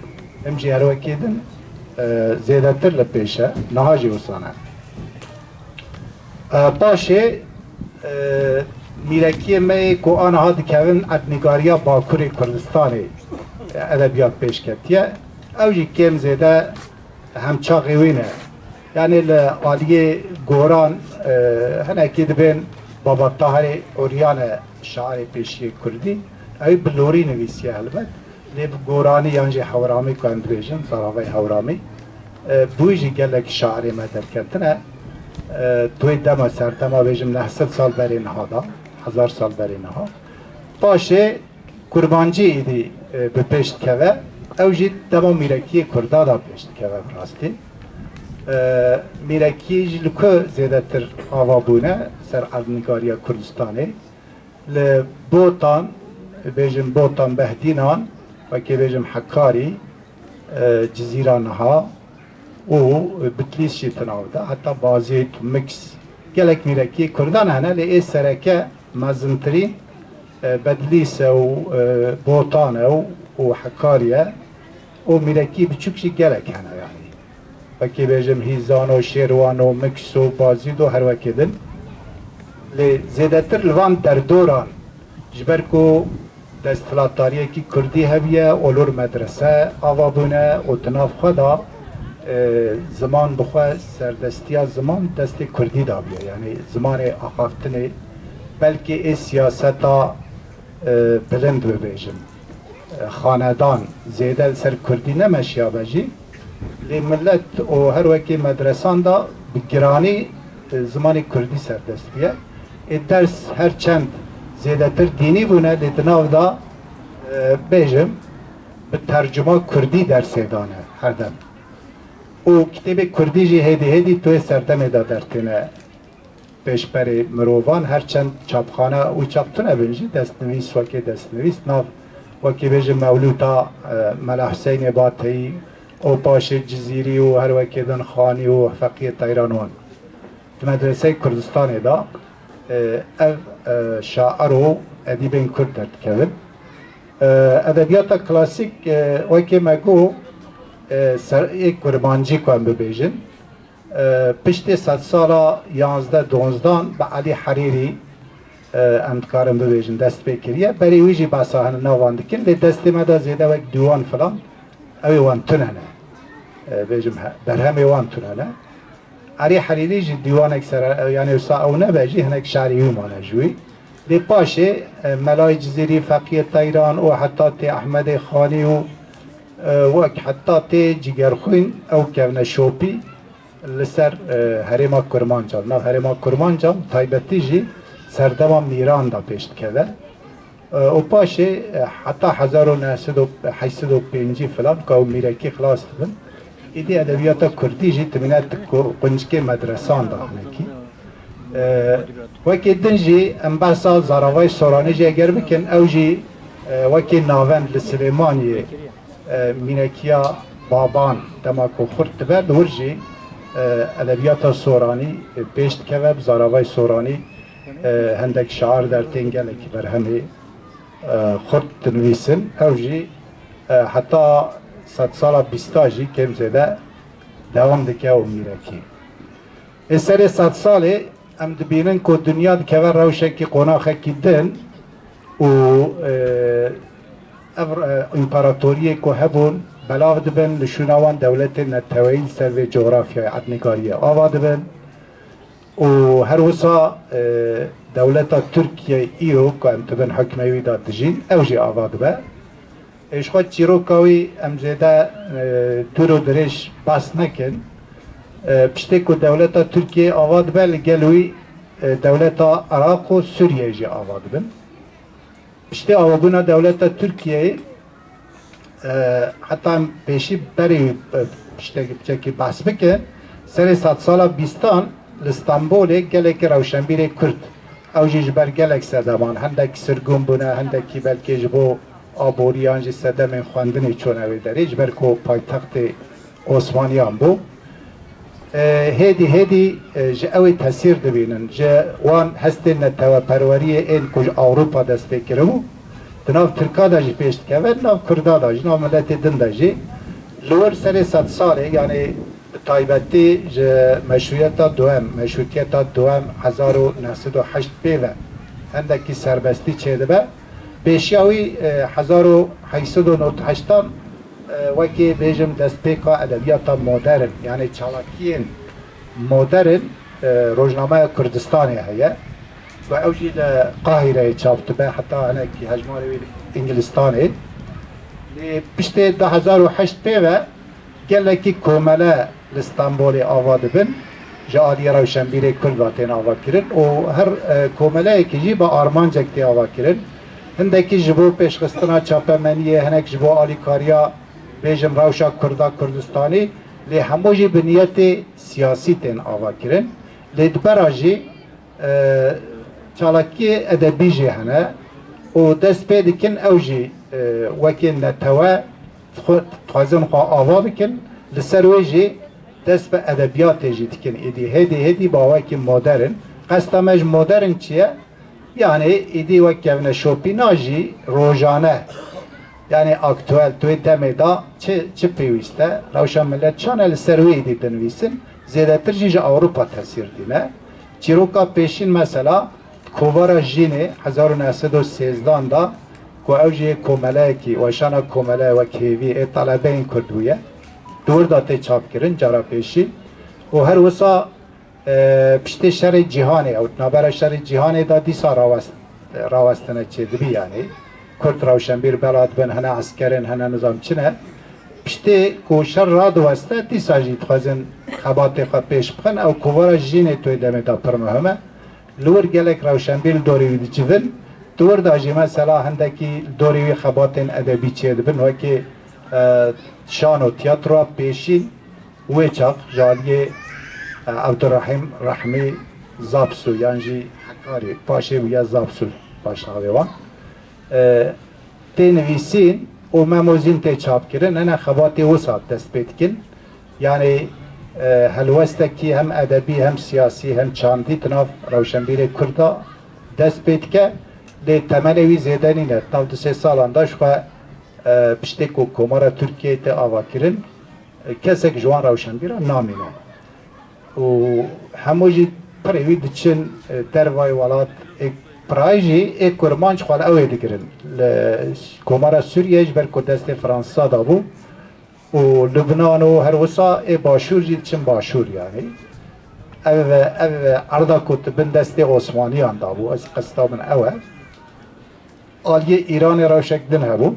C: hem jî her wekê din zêdetir li pêş e niha jî wisa ne. Paşê mîrekiyê me ku aniha dikevin etnîgariya Bakurê Kurdistanê edebiyat pêş ketiye ew jî kêm zêde hem çaxê wê ne yani li aliyê goran hinekî dibên Baba Tahirê Oryanê şairê pêşiyê Kurdî ew bi lorî nivîsiye helbet lê bi goranî yan jî Hewramî ku em dibêjin Zaravayê Hewramî bû jî gelekî şairê me derketine دوی دما سرتما بێژم لە 100 سال berê niha da 1000 sal berê niha paşê kurbancî îdî bi pêş dikeve ew jî dema mîrekiyê Kurda da pêş dikeve rastî mîrekiyê jî li ku zêdetir ava bûne ser erdnîgariya Kurdistanê li botan bêjim botan behdînan wekî bêjim Hekarî cizîra niha û Bitlis jî tinav da heta bazê mix gelek mîrekiyê Kurdan hene lê ê sereke mezintirîn Bedlîs e û botan e û Hekarî ye û mîrekî biçûk jî gelek hene yani wekî bêjim hîzan û şêrwan û mix û bazî do her wekê din lê zêdetir li van derdoran ji ber ku desthilatdariyekî Kurdî hebiye olor medrese ava bûne û di nav xwe da ziman bixwe serdestiya ziman destê Kurdî da bûye yani zimanê axaftinê belkî ê siyaseta bilind bibêjim xanedan zêde li ser Kurdî nemeşiyabe jî lê millet û her wekî medresan da bi giranî zimanê Kurdî serdestiye ders her çend zêdetir dînî bûne lê di nav da bêjim bi tercuma Kurdî dersê dane her dem û kitêbê Kurdî jî hêdî hêdî tuyê serdemê da dertîne pêşberê mirovan her çend çapxane û çap tune bin jî destnivîs wekî destnivîs nav wekî bêjim Mewlûta Mela Hüseynê Bateyî û paşê Cizîrî û her wekê din Xanî û Feqî Teyran wan di medreseyê Kurdistanê da ev şair û edîbên Kurd derdikevin edebiyata klasîk wekê me got serê kurmancî ku em bibêjin piştê sed sala 11-12 bi Elî Herîrî em dikarin bibêjin dest pê kiriye berê wî jî behsa hene wan dikin lê destê me da zêde wek dîwan filan ew ê wan tune ne bêjim berhemê wan tune ne Elî Herîrî jî dîwanek ser yani wisa ew nebe jî hinek şerî wî mane ji wî lê paşê Melayê Cizîrî Feqî Teyran û heta tê Ehmedê Xanî û wek heta tê Cîgerxwîn ew kevne şopî li ser herêma Kurmancan nav herêma Kurmancan taybetî jî serdema Mîran da pêş dikeve û paşê heta 1985 filan ku ew mîrekî xilas dibin ایدی ادبیات کردی جی تبینات قنجکی مدرسان دا هنکی وکی دنجی ام بحثا زاراوای سورانی جی اگر بکن او جی وکی ناوند لسلیمانی مینکیا بابان دماکو خورد تبه دور جی ادبیات سورانی پیشت که زاراوای سورانی هندک شعار در تنگل که بر همه خورد تنویسن او جی حتی 100 سال بیستاجی کم زده دوام دکه و میره کی اسر 100 ساله ام دبینن که دنیا دکه و روشه که قناخه کی دن و امپراتوریه که هبون بلاو دبن لشونوان دولت نتویل سر و جغرافیای عدنگاریه آوا دبن و هر وسا دولت ترکیه ایو که ام تبن حکموی داد دجین اوجی آوا دبن ایش خود چیروکاوی امزده دورو درش بس نکن پشتی که دولت ترکیه آواد بل گلوی دولت عراق و سوریه جی آواد بن پشتی آوابونا دولت ترکیه حتی پیشی بری پشتی که بس بکن سر 100 سال بیستان لستانبول گلک روشنبیر کرد او جیج بر گلک سدمان هندک سرگون بونه هندکی بلکه جبو آبوریان جی سدم خواندنی چونه داره جبر کو پایتخت عثمانیان بو هدی جه اوی تاثیر دبینن جه وان هسته نتوا پروری این کج اوروپا دسته کرمو دناو ترکا دا جی پیشت که و دناو کردا دا جی ناو ملت دن دا جی لور سر 100 ساله یعنی تایبتی جه مشروطیت دوام 1908 پیوه هندکی سربستی چه دبه بیشیاوی 1898 وکی بیجم دست پیکا ادبیات مدرن یعنی چالاکین مدرن روزنامه کردستانی هیا و اوجی قاهره چاپت به حتی هنکی هجماری انگلستانی پشت 2008 پیوه گلکی کومله لستانبول آواد بن جالی روشنبیر کرد واتین آواد کرن و هر کومله که جی با آرمانجک تی آواد کرن هندکی جبو پیشخستنا چاپمنیه هنک جبو آلیکاریا بیجم روشا کردا کردستانی لی هموجی بنیت سیاسی تین آوا کرن لی دبراجی چالاکی ادبی جی هنه و دست پیدکن اوجی وکن نتوا تخوازن خواه آوا بکن لسرویجی دست به ادبیات جی دکن هدی با وکن مدرن قصدمج مدرن چیه؟ yani idi vakevne şopinajı rojane yani aktüel توی demeda çi peyviste ravşan millet çanel servi dedin visin zedetir jiji Avrupa tesir çiroka peşin mesela kovara jini 1913 da ko evji komeleki ve şana komele ve kevi talebein kurduye doğru te çap kirin cara peşi o her vasa پشت شر جهانی او نبر شر جهانی دا دیسا راوستنه چه دبی یعنی کرد روشنبیر بلاد بن هنه عسکرین هنه نظام چنه پشت کو شر را دوسته دیسا جید خوازن خبات خواه پیش بخن او کوارا جینی توی دمه دا پر مهمه لور گلک روشنبیر دوری دی چون دور دا جی مثلا هندکی دوری خباتین ادبی چه دبن وکی شان و تیاترو پیشین وی چاق جالیه عبدالرحیم رحمی زابسو یعنی حکاری پاشه ویا زابسو پاشناوی وان تنویسین و مموزین تی چاپ کرن انا خواتی وسط دست بید کن یعنی هلوسته هم ادبی هم سیاسی هم چاندی تناف روشنبیر کردا دست بید که لی تمنوی زیدنی نه تا 2 سالان داشت خواه پشتی که کمارا ترکیه تی آوا کرن کسی که جوان روشنبیر نامینه و هموجی پروید چن دروای ولات پرایجی یک کرمانچ خال اوی دکرن کمارا سوریه بر کدست فرانسا دابو و لبنان و هر وسا باشور جید چن باشور یعنی او عرضا کت بندست عثمانیان دابو از قصدا من اوه آلیه ایران روشک دن هبو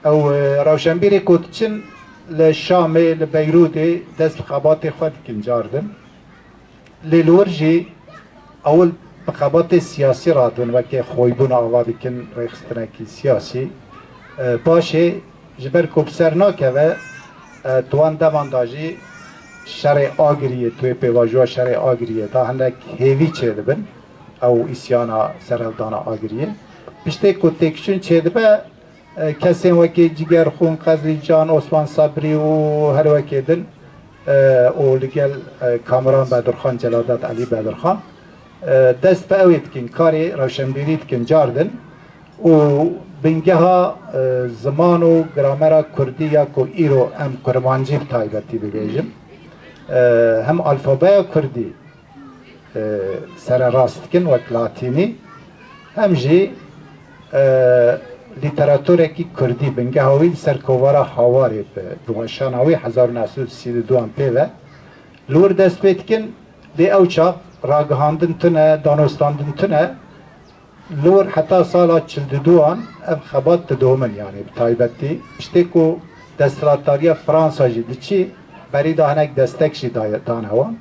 C: او روشنبیر کت چن لشام لبیروت دست خبات خود کنجاردن للورجی اول خبات سیاسی رادن و که خویبون آواد کن ریخستنکی سیاسی باشه جبر کبسر ناکه و دوان دمان داجی شرع آگریه توی پیواجوا شرع آگریه تا هندک هیوی چه دبن او ایسیانا سرالدانا آگریه پشته که تکشون چه دبه کسی وکی جگر خون قزلی جان عثمان صبری و هر وکی دن او لگل کامران بدرخان جلادت علی بدرخان دست به اوید کن کاری روشنبیرید کن جاردن و بنگه ها زمان و گرامر کردی یا که ایرو ام کرمانجی تایبتی بگیجم هم الفابای کردی سر راست کن و لاتینی هم جی لیتراتوره کی کردی بنگه هاوی سرکوارا هاواری دوانشان هاوی 1932 ام پیوه لور دست بید کن دی اوچا راگهاندن تنه دانستاندن تنه لور حتی سالا 42 ام خبات دومن yani تایبتی پشتی کو دستلاتاریا فرانسا جی دیچی بری دهنک دستک جی دان هوان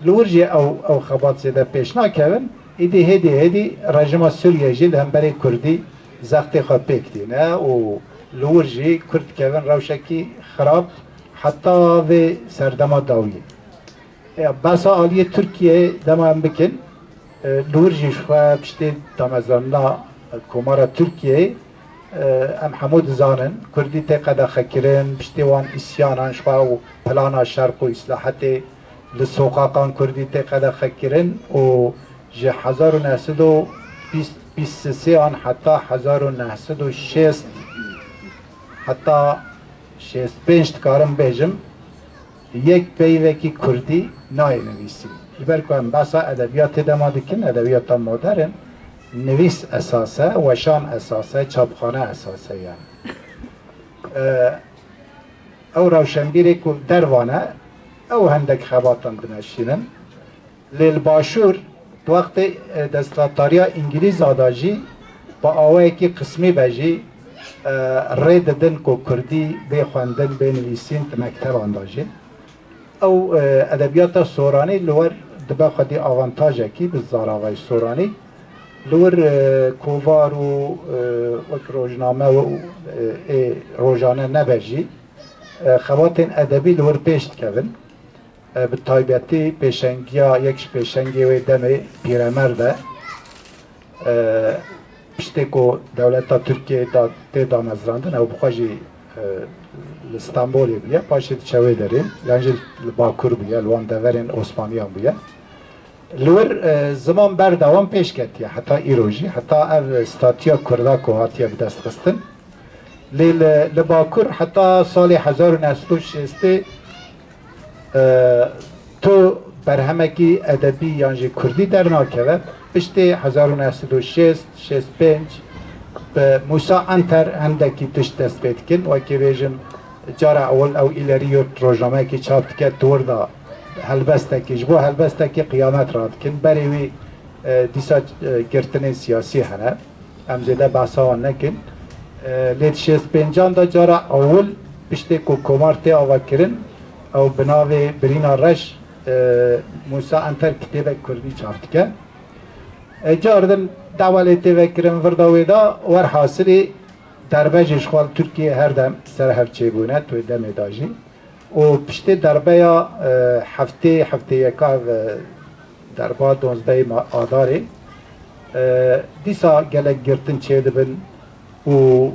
C: لور جی او خبات زیده پیش ناکوین ایدی هدی رژیم سوریه جی هم بری کردی زختی خواه پیکتی نه و لور جی کرد کوین روشکی خراب حتی و سردما داویه بسا آلی ترکیه دمان بکن لور جی شوه پشتی دامزاننا کمارا ترکیه ام حمود زانن کردی تقدا خکرین پشتی وان اسیانان شوه و پلانا شرق و اصلاحات لسوقاقان کردی تقدا خکرین و جه 1923 آن حتی 1960 حتی 65 تکارم بیجم یک بیوکی کردی نای نویسی بر کنم بسا ادبیات دما دکن ادبیات مدرن نویس اساسه وشان اساسه چاپخانه اساسه yani او روشنبیری که دروانه او هندک خباتان دنشینن لیل باشور وقت دستلاتاریا انگلیز آداجی با آوه که قسمی بجی رید دن که کردی بخواندن بنویسین مکتب آنداجی او ادبیات سورانی لور دبا خودی آوانتاجه کی بزاراوی سورانی لور کووار و روزنامه و روزانه نبجی خواتین ادبی لور پیشت کردن به تایبەتی پێشەنگیا یەکش پێشەنگێوێ دەمێ پیرەمەردە پشتێک و دەوڵەتا تورکیە تێدا مەزراندن ئەو بخواژی لە ئیستانبولێ بووە پاشێ چەوێ دەرێن یانجی لە باکوور بووە لەوان دەڤەرێن ئۆسمانیان بووە لور زمان بەردەوام پێش کەتیە حتا ئیرۆژی حتا ئەv ستاتیا کوردا کۆ هاتیە بەدەست خستن لێ لە باکوور حتا ساڵی 1960 تو برهمکی ادبی یانجی کردی در ناکوه پشت 1960 65 به موسا انتر هندکی تش دست بید کن و که بیجم جارا اول او ایلریوت روزنامه که چاپ که دور دا هلبسته که جبو هلبسته که قیامت راد کن بریوی دیسا گرتن سیاسی هنه امزیده بحثا نکن لید 65 دا جارا اول پشت که کمارت آوا کرن او بناوی برینا رش موسا انتر کتاب کردی چاپت که جاردن دوالی تفکرم ورداوی دا ور حاصلی دربه جشخوال ترکیه هر دم سر هفچه بونه توی دم داجی و پشت دربه یا هفته یکا دربه 12 آداری دیسا گلک گرتن چه دبن و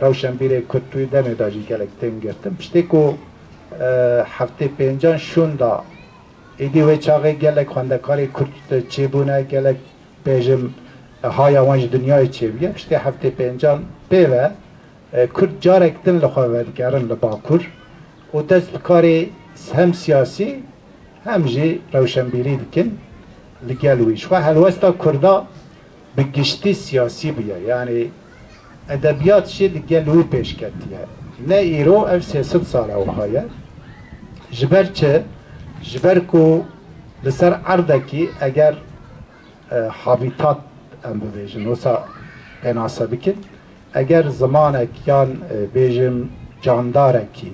C: روشنبیر کرد توی دم داجی گلک تیم گرتن پشتی که هفته پنجان شوندا ایدی و چاقه گلک خواندکاری کرد چه بونه گلک بیجم های وانج دنیای چه بیه پشتی هفته پنجان بیوه کرد جارک دن لخواهدگرن لباکور و دست بکاری هم سیاسی هم جی روشنبیری دکن لگلویش و هلوستا کردا بگشتی سیاسی بیه یعنی ادبیات شی لگلوی پیش کردیه نه ایرو اف 300 ساله و هایه جبر چه؟ جبر کو لسر اردکی اگر حابیتات ام ببیجن وسا اناسا بکن اگر زمانک یان بیجم جاندارکی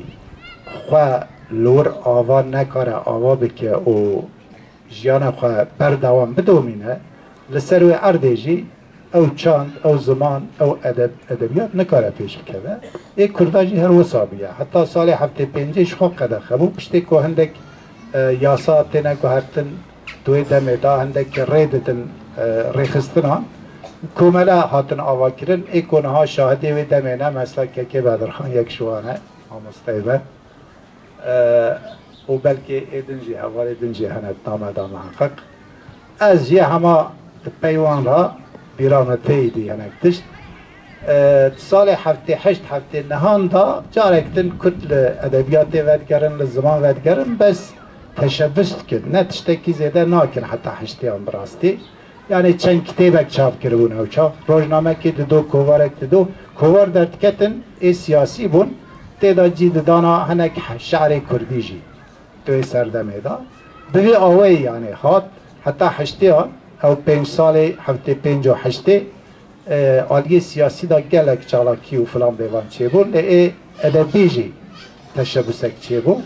C: خواه لور آوا نکاره آوا بکه و جیان خواه بردوام بدومینه لسر و اردیجی او چاند او زمان او ادبیات نکاره پیش بکوه ای کرداجی هر وصابیه حتی سال هفته پنجش خواه قده خبو پشتی که هندک یاسا تینه که هرتن دوی دمه دا هندک ریدتن ریخستنا کومله هاتن آوا کرن ای کنه ها شاهده و دمه نه مثلا که بدرخان یک شوانه آمستایبه و بلکه ایدنجی حوال ایدنجی هنه نامده محقق از یه همه پیوان را بیرانته ایدی هنک تشت سال هفته هشت هفته نهان دا جارکتن کتل ادبیات ودگرن لزمان ودگرن بس تشبست کد نه تشتکی زیده ناکن حتی هشته هم براستی یعنی چند کتابک چاپ کربون او چاپ روزنامه که دو کوارک دو کوار در تکتن ای سیاسی بون تیدا جید دانا هنک شعر کردی جی توی سردمه دا دوی آوه یعنی هات حتی هشته ها او 5 سال هفته 5 و هشته آلیه سیاسی دا گلک چالاکی و فلان بیوان چه بون لی ادبی جی تشبسک چه بون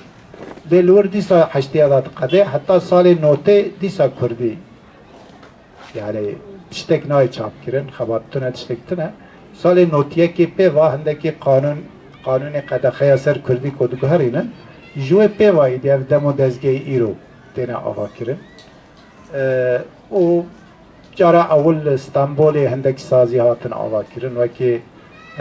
C: لی لور دیسا هشته داد قده حتی سال نوته دیسا کردی یعنی تشتک نای چاپ کرن خبرتونه تشتکتونه سال نوتیه که پیوا هندکی قانون قده خیاسر کردی کدگو هرینن جوه پیوایی دیو دمو دزگه ایرو دینا آوا کرن و جارا اول استانبول هندک سازی هاتن آوا کرن و که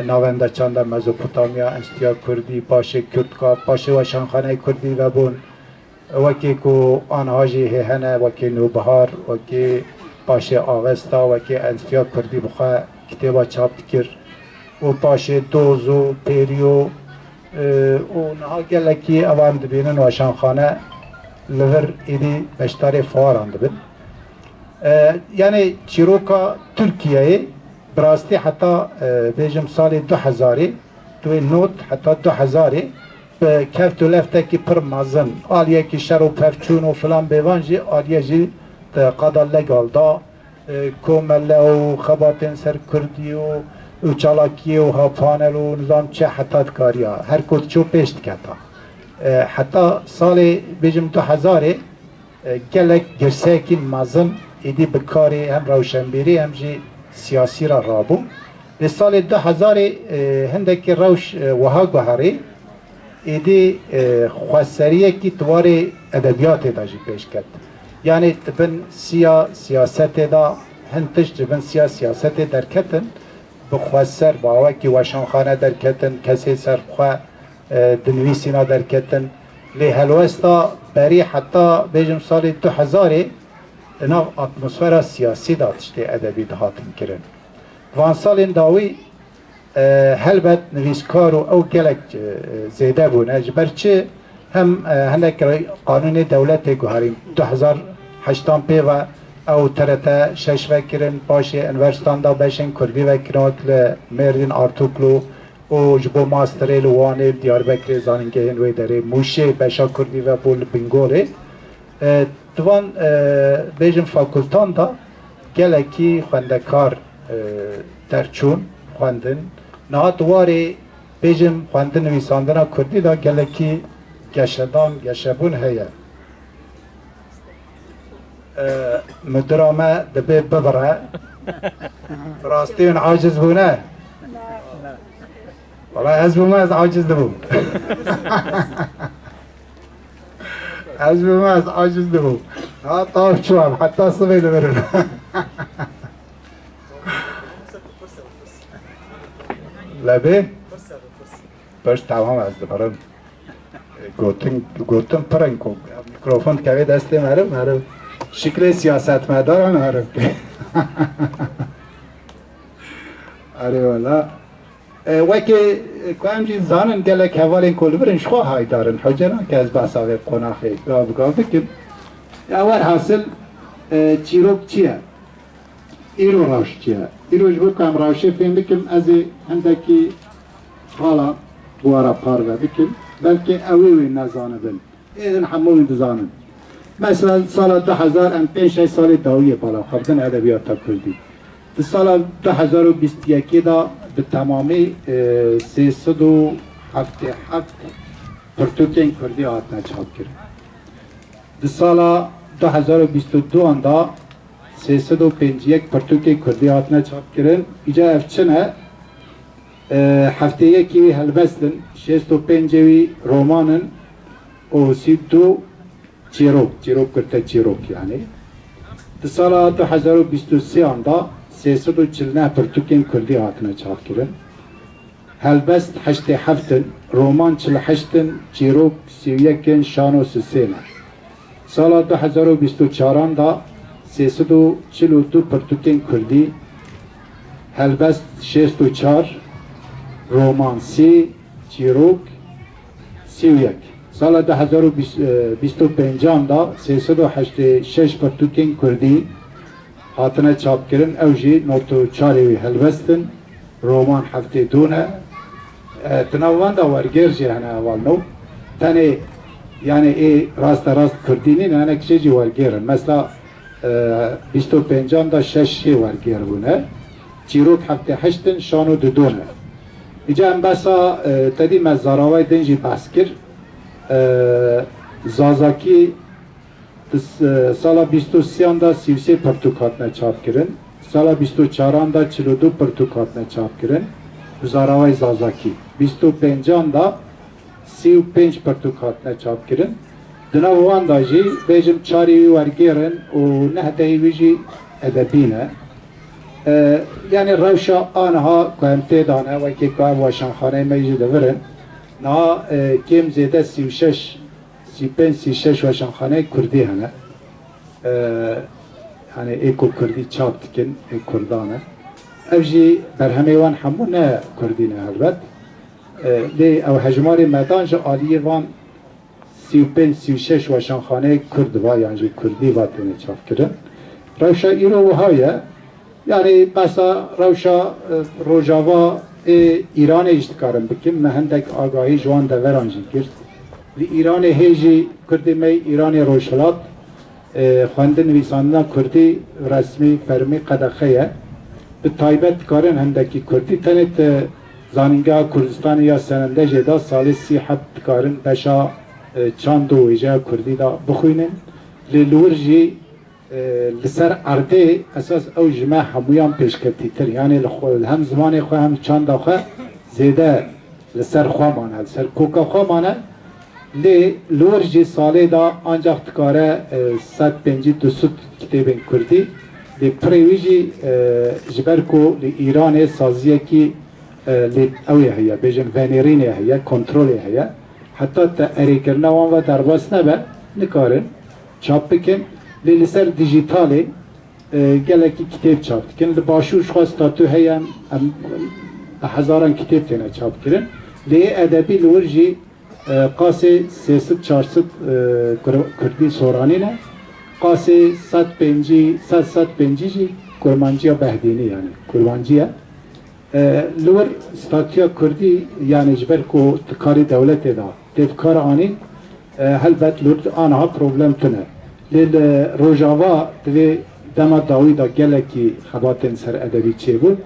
C: ناونده چند مزوپوتامیا انستیا کردی باشه کردکا باشه و شانخانه کردی و بون و که کو آنهاجی هنه و که نوبهار و که باشه آوستا و که انستیا کردی بخواه کتابا چاپ کر و باشه دوزو پیریو و نها گلکی اوان دبینن و شانخانه لور ایدی بشتار فواران دبین یعنی چیروکا ترکیه براستی حتی بیجم سال 2000 توی نوت حتی 2000 به کفت و لفته که پر مازن آلیه که شر و پفچون و فلان بیوانجی آلیه جی قدا لگال دا کومله و خباتین سر کردی و چالاکی و ها پانل و نظام چه حتی کاری ها هر کد چو پیشت کتا حتی سال بیجم 2000 گلک گرسه مازن ایدی بکاری هم روشنبیری هم جی سیاسی را رابو به سال 2000 هندک روش وها گوهری ایدی خواستریه که توار ادبیات دا جی پیش کرد یعنی تبن سیاست دا هندش تبن سیاست درکتن بخواستر باوه که وشانخانه درکتن کسی سرخواه دنویسینا درکتن لی هلوستا بری حتی بیجم سال 2000 ناو اتمسفر سیاسی داتشتی ادبی دهاتن کرن وان سال داوی هلبت نویسکار او گلک زیده بونه جبرچه هم هنک قانون دولت گوهریم 2008 پیوه او ترتا شش وکرن باشه انورستان دا بشن کردی وکرن که مردین آرتوکلو و جبو ماستره لوانه دیاربکر زاننگه هنوی داره موشه بشا کردی و بول بنگوله دوان بیجم فاکولتان دا گلکی خوندکار درچون خوندن نه دواره بیجم خوندن نویساندن کردی دا گلکی گشبون هیا مدرامه دبی ببره راستین عاجز بونه والله از بومه از عاجز دبون از بومه از عاجز دبون ها طاف شوام حتى صبي دبرن لبه برش تمام از دبرن گوتن پرنکو میکروفون کوی دسته مرم شکل سیاست مدارم مرم آره والا وکی کامجی زانن گلک حوالین کل برن شخواه های دارن حجران که از بساوی قناخی گاب بکن اول حاصل چیروک چیه؟ ایرو راش چیه؟ ایروش بکم راشه فهم بکم از هندکی حالا دوارا پارگا بکن بلکه اویوی نزانه بل ایدن هموی دزانن مثلا سال 2000 ام 5-6 سال داویه بالا خواردن ادبیات تا کردی در سال 2021 دا به تمامی 377 پرتوکین کردی آتنا چاپ کرد در سال 2022 دا 351 پرتوکی کردی هاتنه چاپ کرن ایجا افچنه هفته یکی هلبستن 65 رومانن و 32 چیروک کرده چیروک یعنی در سال 2023 آندا 349 پرتوکین کردی هاتنه چاپ کرن هلبست 87 رومان 48 چیروک 31 شان و 33 سال 2024 آندا 342 پرتوکین کردی هلبست 64 رومان 30 چیروک 31 سال 2025 آندا 386 پرتوکین کردی هاتنه چاپ کردن اوجی نوتو چاری هلبستن رومان هفته دونه تناوان دا ورگر جهنه اول نو تنه yani راست کردینی نه کشی ورگیرن مثلا 25 da 6 ورگیر بونه چیروک هفته 8 شانو دونه اینجا هم بسا تدی مزاراوی دنجی بحث کرد زازاکی سال 23 da 33 پرتوکات نه چاپ کردن سال 24 da 42 پرتوکات نه چاپ کردن زاراوی زازاکی 25 da 35 پرتوکات نه چاپ کردن دنا وان دا جی بیجم چاری ورگیرن و نه دیویجی ادبینه yani روشا آنها کمته دانه و که کار واشنخانه میجی دورن نه کم زیده 36 35 36 واشنخانه کردی هنه yani ایکو کردی چاپ تکن کردانه اوجی برهمه وان همونه کردینه البته لی او هجماری مدانج آلیه وان 35 36 واشنخانه کرد و یعنی کردی و تونه چاپ کردن روشا ایرو و هایه yani بسا روشا روجاوا ایران اشتکارم بکن مهندک آگاهی جوان دورانجی کرد لی ایران هیجی کردی می ایران روشلات خواندن ویساندن کردی رسمی فرمی قدخه به تایبت کارن هندکی کردی تنت زانینگاه کردستان یا سننده جدا سال 37 کارن بشا چند و ایجا کردی دا بخوینن لورجی لسر ارده اساس او جمع همویان پیشکتی تر یعنی هم زمان خواه هم چند خواه زیده لسر خواه مانه لسر کوکا خواه مانه لورجی ساله دا آنجا تکاره 152 کتابین کردی لی پریویجی جبرکو لی ایران سازیه کی لی اوی هیا بیجن ونیرین هیا کنترل هیا حتی تا اریکرنا وان و درباس نبه نکارن چاپ بکن لی لسر دیجیتالی گلکی کتاب چاپ کن لی باشوش خواست تاتو هیا هزاران کتاب تینه چاپ کرن لی ادبی لورجی قاسی 300-400 کردی سورانی نه قاسی 150 جی کرمانجی بهدینی یعنی کرمانجی لور ستاتیا کردی یعنی جبر کو تکاری دولت دا تکار آنی هلبت لور آنها پروبلم تنه لیل روجاوا دوی دما داوی دا گلکی خباتن سر ادبی چه بود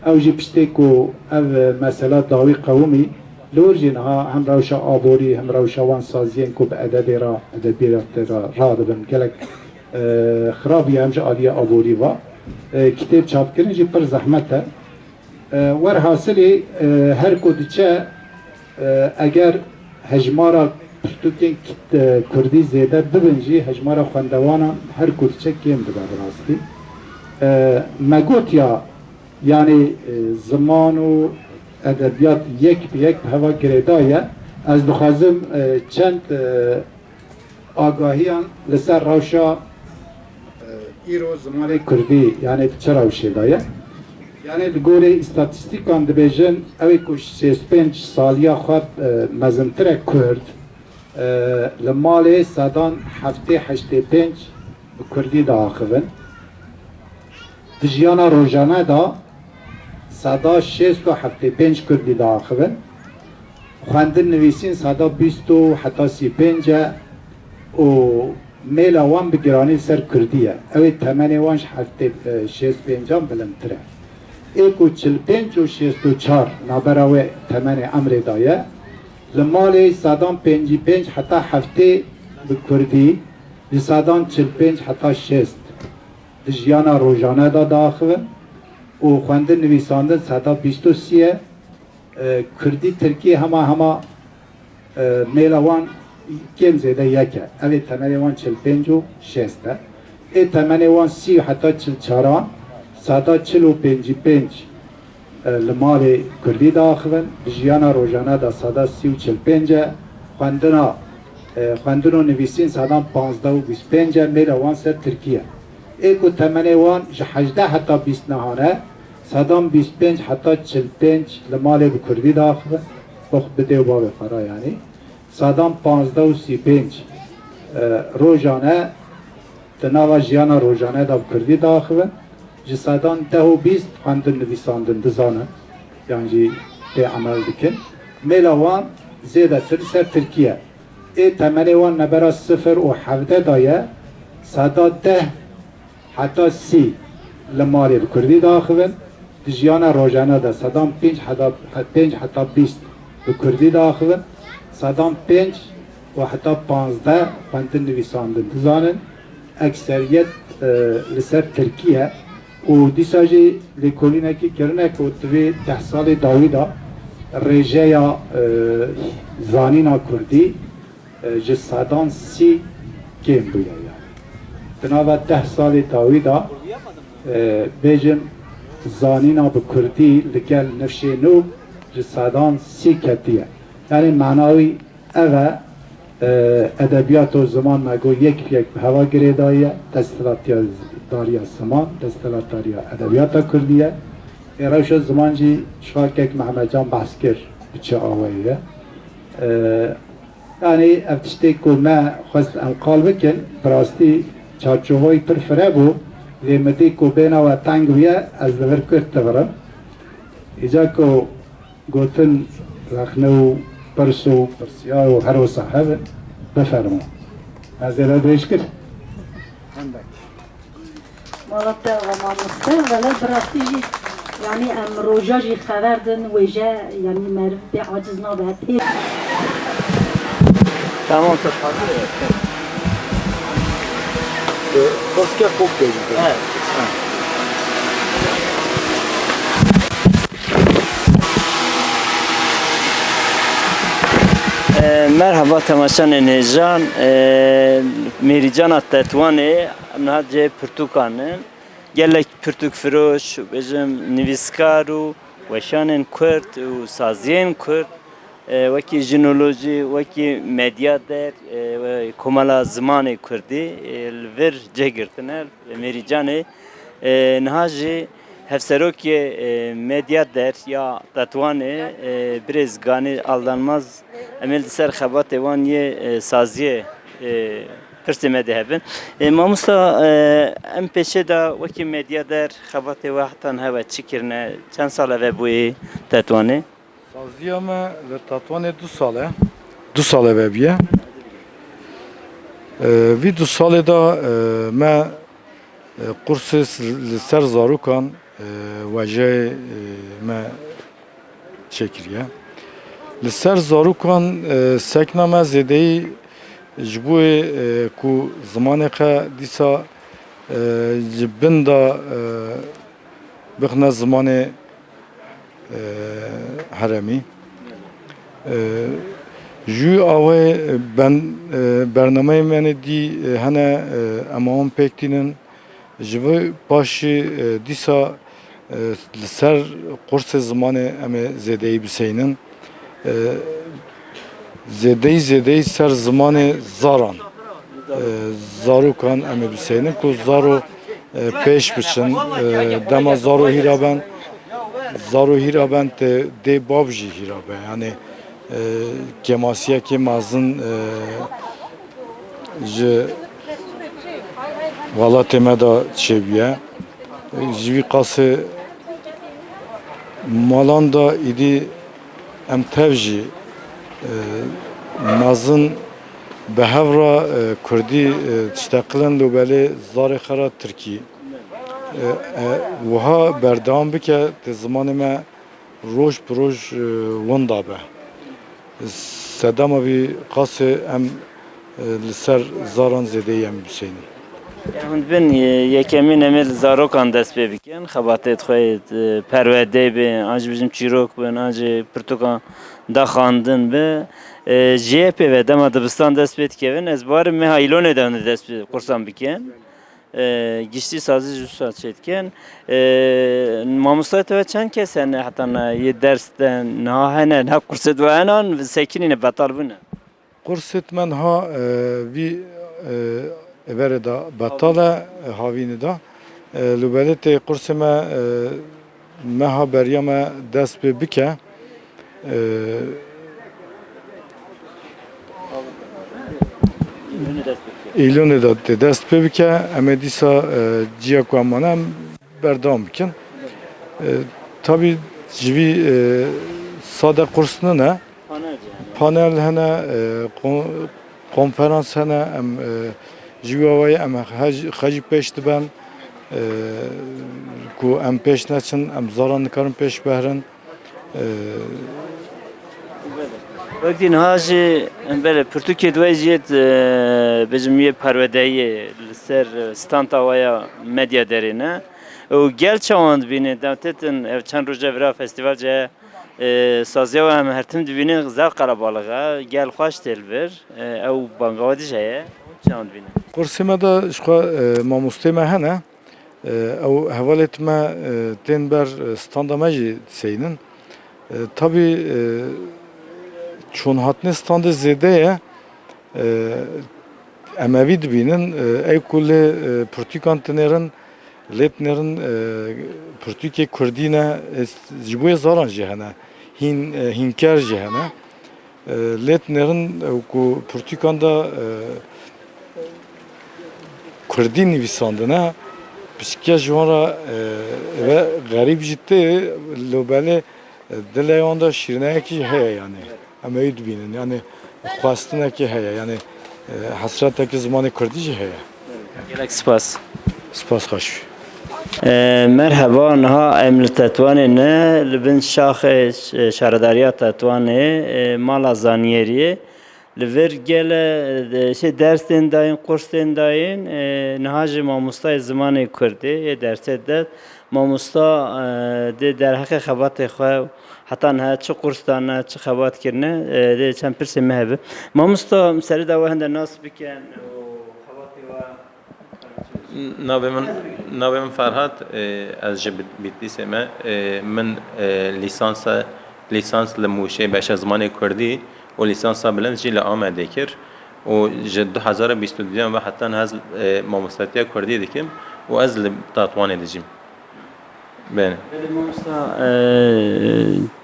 C: او جی پشتی کو او مثلا داوی قومی لور جنها هم روشا آبوری هم روشا وان سازین کو به ادبی را را دبن گلک خرابی همجا آلیا آبوری و کتاب چاپ کردن جی پر زحمته ور حاصلی هر کدیچه اگر هجمارا پرتوکین کردی زیده ببنجی هجمارا خواندوانا هر کدیچه کم بده براستی مگوت yani زمان و ادبیات یک به یک هوا گریدایه از دخوازم چند آگاهیان لسر روشا ایرو زمان کردی یعنی چه روشی دایه yani گوری استاتستیکان دبیجن اوی کش 35 سالیا خواب مزنتره کرد لمالی سادان هفته 85 کردی دا آخوین دجیانا روزانه دا سادا 675 کردی دا آخوین خواندن نویسین سادا 20 و حتی 35 و میل وان بگرانی سر کردیه اوی تمنی وانش هفته 65 بلندتره ایکو 45 و 64 نابراوی تمن امر دایه لمالی سادان 55 حتی هفته بکردی لسادان 45 حتی 60 dijyana rojane da daxivin û xwendin nivîsandin seda 23 Kurdî Tirkiye hema mêla wan kêm zêde yek e. Ev ê temenê wan 45 û 60 e. Ê temenê wan 30 û heta 44 sada 45 li malê Kurdî daxivin, dijyana rojane da sada 30 û 45 e. Xwendin û nivîsîn sadan 15 û 25 e mêla wan ser Tirkiye. Ê ku temenê wan ji 18 heta 20 nehane sadan 25 heta 45 li malê bi Kurdî daxivin, bixwe bidê û bavê xwe ra yanî. Sadan 15 û 35 rojane di nava jiyana rojane da bi Kurdî daxivin. Ji sadan 10 û 20 xwendin nivîsandin dizanin, yan jî tê emel dikin. Mêla wan zêdetir ser Tirkiye. Ê temenê wan nebera 0 û 17 da ye, sada 10 heta 30 li malê bi Kurdî daxivin. Dijyana rojane da sadan 5 heta 20 bi Kurdî daxivin. Sadan 5 û heta 15 xwendin nivîsandin dizanin. Ekseriyet li ser Tirkiye û dîsa jî lêkolînekî kirine ku divê 10 salê dawî da rêjeya zanîna Kurdî ji sadan 30 kêm bûye yani. Di nava 10 salê dawî da bêjin zanîna bi Kurdî li gel nifşê nû ji sadan 30 ketiye. Yani manawî ev e edebiyat û ziman me got yek bi heva girê daye, desthilatdariya ziman, desthilatdariya edebiyata Kurdî ye. Ê rewşa ziman jî şakek Mehmetcan behs kir bi çi awayî ye. Yani ev tiştê ku me xwest em qal bikin, bi rastî çarçovayî pir firebû, lê midî ku bêhna we teng bûye, ez li vir Kurd divirim. Îca ku gotin rexne û pirs û pirsiya û her wisa hebe bifermo. Ez ê re dirêj kir.
B: Valla te amamoste vele birastî jî yani em roja jî xeber din wêje yani meriv bê aciz nabe tê.
D: Tamam sen hazır ya. Başka kop verin. Evet. Merhaba temaşan Nejan, Merican Tetwani, Nahce Portukanın, gelek Portuk Firoş, bizim Niviskaru, Weşanın Kürt, u Saziyen Kürt, vaki jinoloji, vaki medya der, komala zamanı Kürdi, ver cegirtner, Merican'ı, Nahce Hevseroki medya der ya Tetwani, biraz gani aldanmaz. Emel ser xabat evan ye saziye pirse medhebin. Mamusta em peşe da vaki medya der xabat vahtan hava çikirne çend sal ve bu Tetwani.
E: Saziye me ve Tetwani 2 sale. 2 sale ve biye. Vi 2 sale da me kursu ser zarukan vaje me çekiriye. Li ser zarokan sekna me zêdeyî ji bo ku zimanê xwe dîsa ji bin da bixne zimanê heremî. Ji awê bernameyê me dî hene em wan pêk tînin ji vê paşê dîsa li ser qursê zimanê em ê zêdeyî biseynin. Zêdeyî ser zimanê zaran zarokan em ê biseynin ku zaro pêş biçin dema zaro hîra ben te dê bav jî hîra be yani kemasiyekê mezin ji welatê me da çêbûye ji vî qasê malan da îdî em tev jî mezin bi hevra Kurdî tişteqilin lûbelê zarê xera Tirkî wiha berdewam bike di zimanê me roj bi roj winda be. Sedema vî qasê em li ser zaran zêdeyî em biseynin.
D: Hûn bin yekemîn em ê li zarokan dest pê bikin, xebatê xwe perwerdê bin, an jî bizim çîrok bin, an jî pirtûkan daxandin bi. JP ve dema dibistan dest pê dikevin, ez barim meha îlonê de hûn dest pê qursan bikin. Giştî sazî ji wisa çê dikin. Mamostaya te ve çend kes hene heta yê ders de niha hene, niha kursê de hene an sekînîne betal bûne.
E: Kurset men ha vi evere da batala havini da lubelete kurseme meha beryama dest pê bike İlonê da te dest pê bike em ê dîsa ciya ku em hene em berdewam bikin. Tabii ji vî sade kurs ne? Panel hene, konferans hene, em jivavayı em hacı peş diben, ku em peş neçin, em zaran nikarin peş behrin.
D: Vaktin hacı böyle Türkiye duyacağız bizim bir pervedeyi ser stanta veya medya derine. O gel çağında bine devletin çend roja vera festivalce sazya ve hem her tim dibine güzel kalabalığa gel hoş delver. O Bangladeş'e çağında bine.
E: Kursime da şu mamusteme hene, o havaletme tenber standamacı seynin. Tabii çون hatne standı zedeye emevi dibinin ey kulle Portukantinerin letnerin Portuke Kurdine jibuye zaran jehane hinkar jehane letnerin ku Portukanda Kurdin nivîsandine pişkiya jwara ve garip ciddi lobele dileyanda şirineki heye yani emeği dibinin yani xwastineki heye yani hasreteki zamanı Kurdice heye.
D: Gelek spas.
E: Spas xweş.
D: Merhaba, niha em li Tetwanê li bin şaxê şaredariya Tetwanê mala zaniyeriyê li vir gele ders tên dayên, kurs tên dayên niha ji mamostayê zimanê Kurdî yê dersê de mamosta dê derheqê xebatê xwe heta niha çi kurs dane, çi xebat kirine dê çend pirsê me hebe. Mamosta serê de we hinde nas bikin û xebatê we
F: ناوی من فرهاد از جب بیتلیسه من لیسانس لموشه بش زمان کردی و لیسانس بلند جی لآمده کر و جد 2022 و حتی هز ماموستاتیا کردی دکیم و از لطاتوان دیجیم بله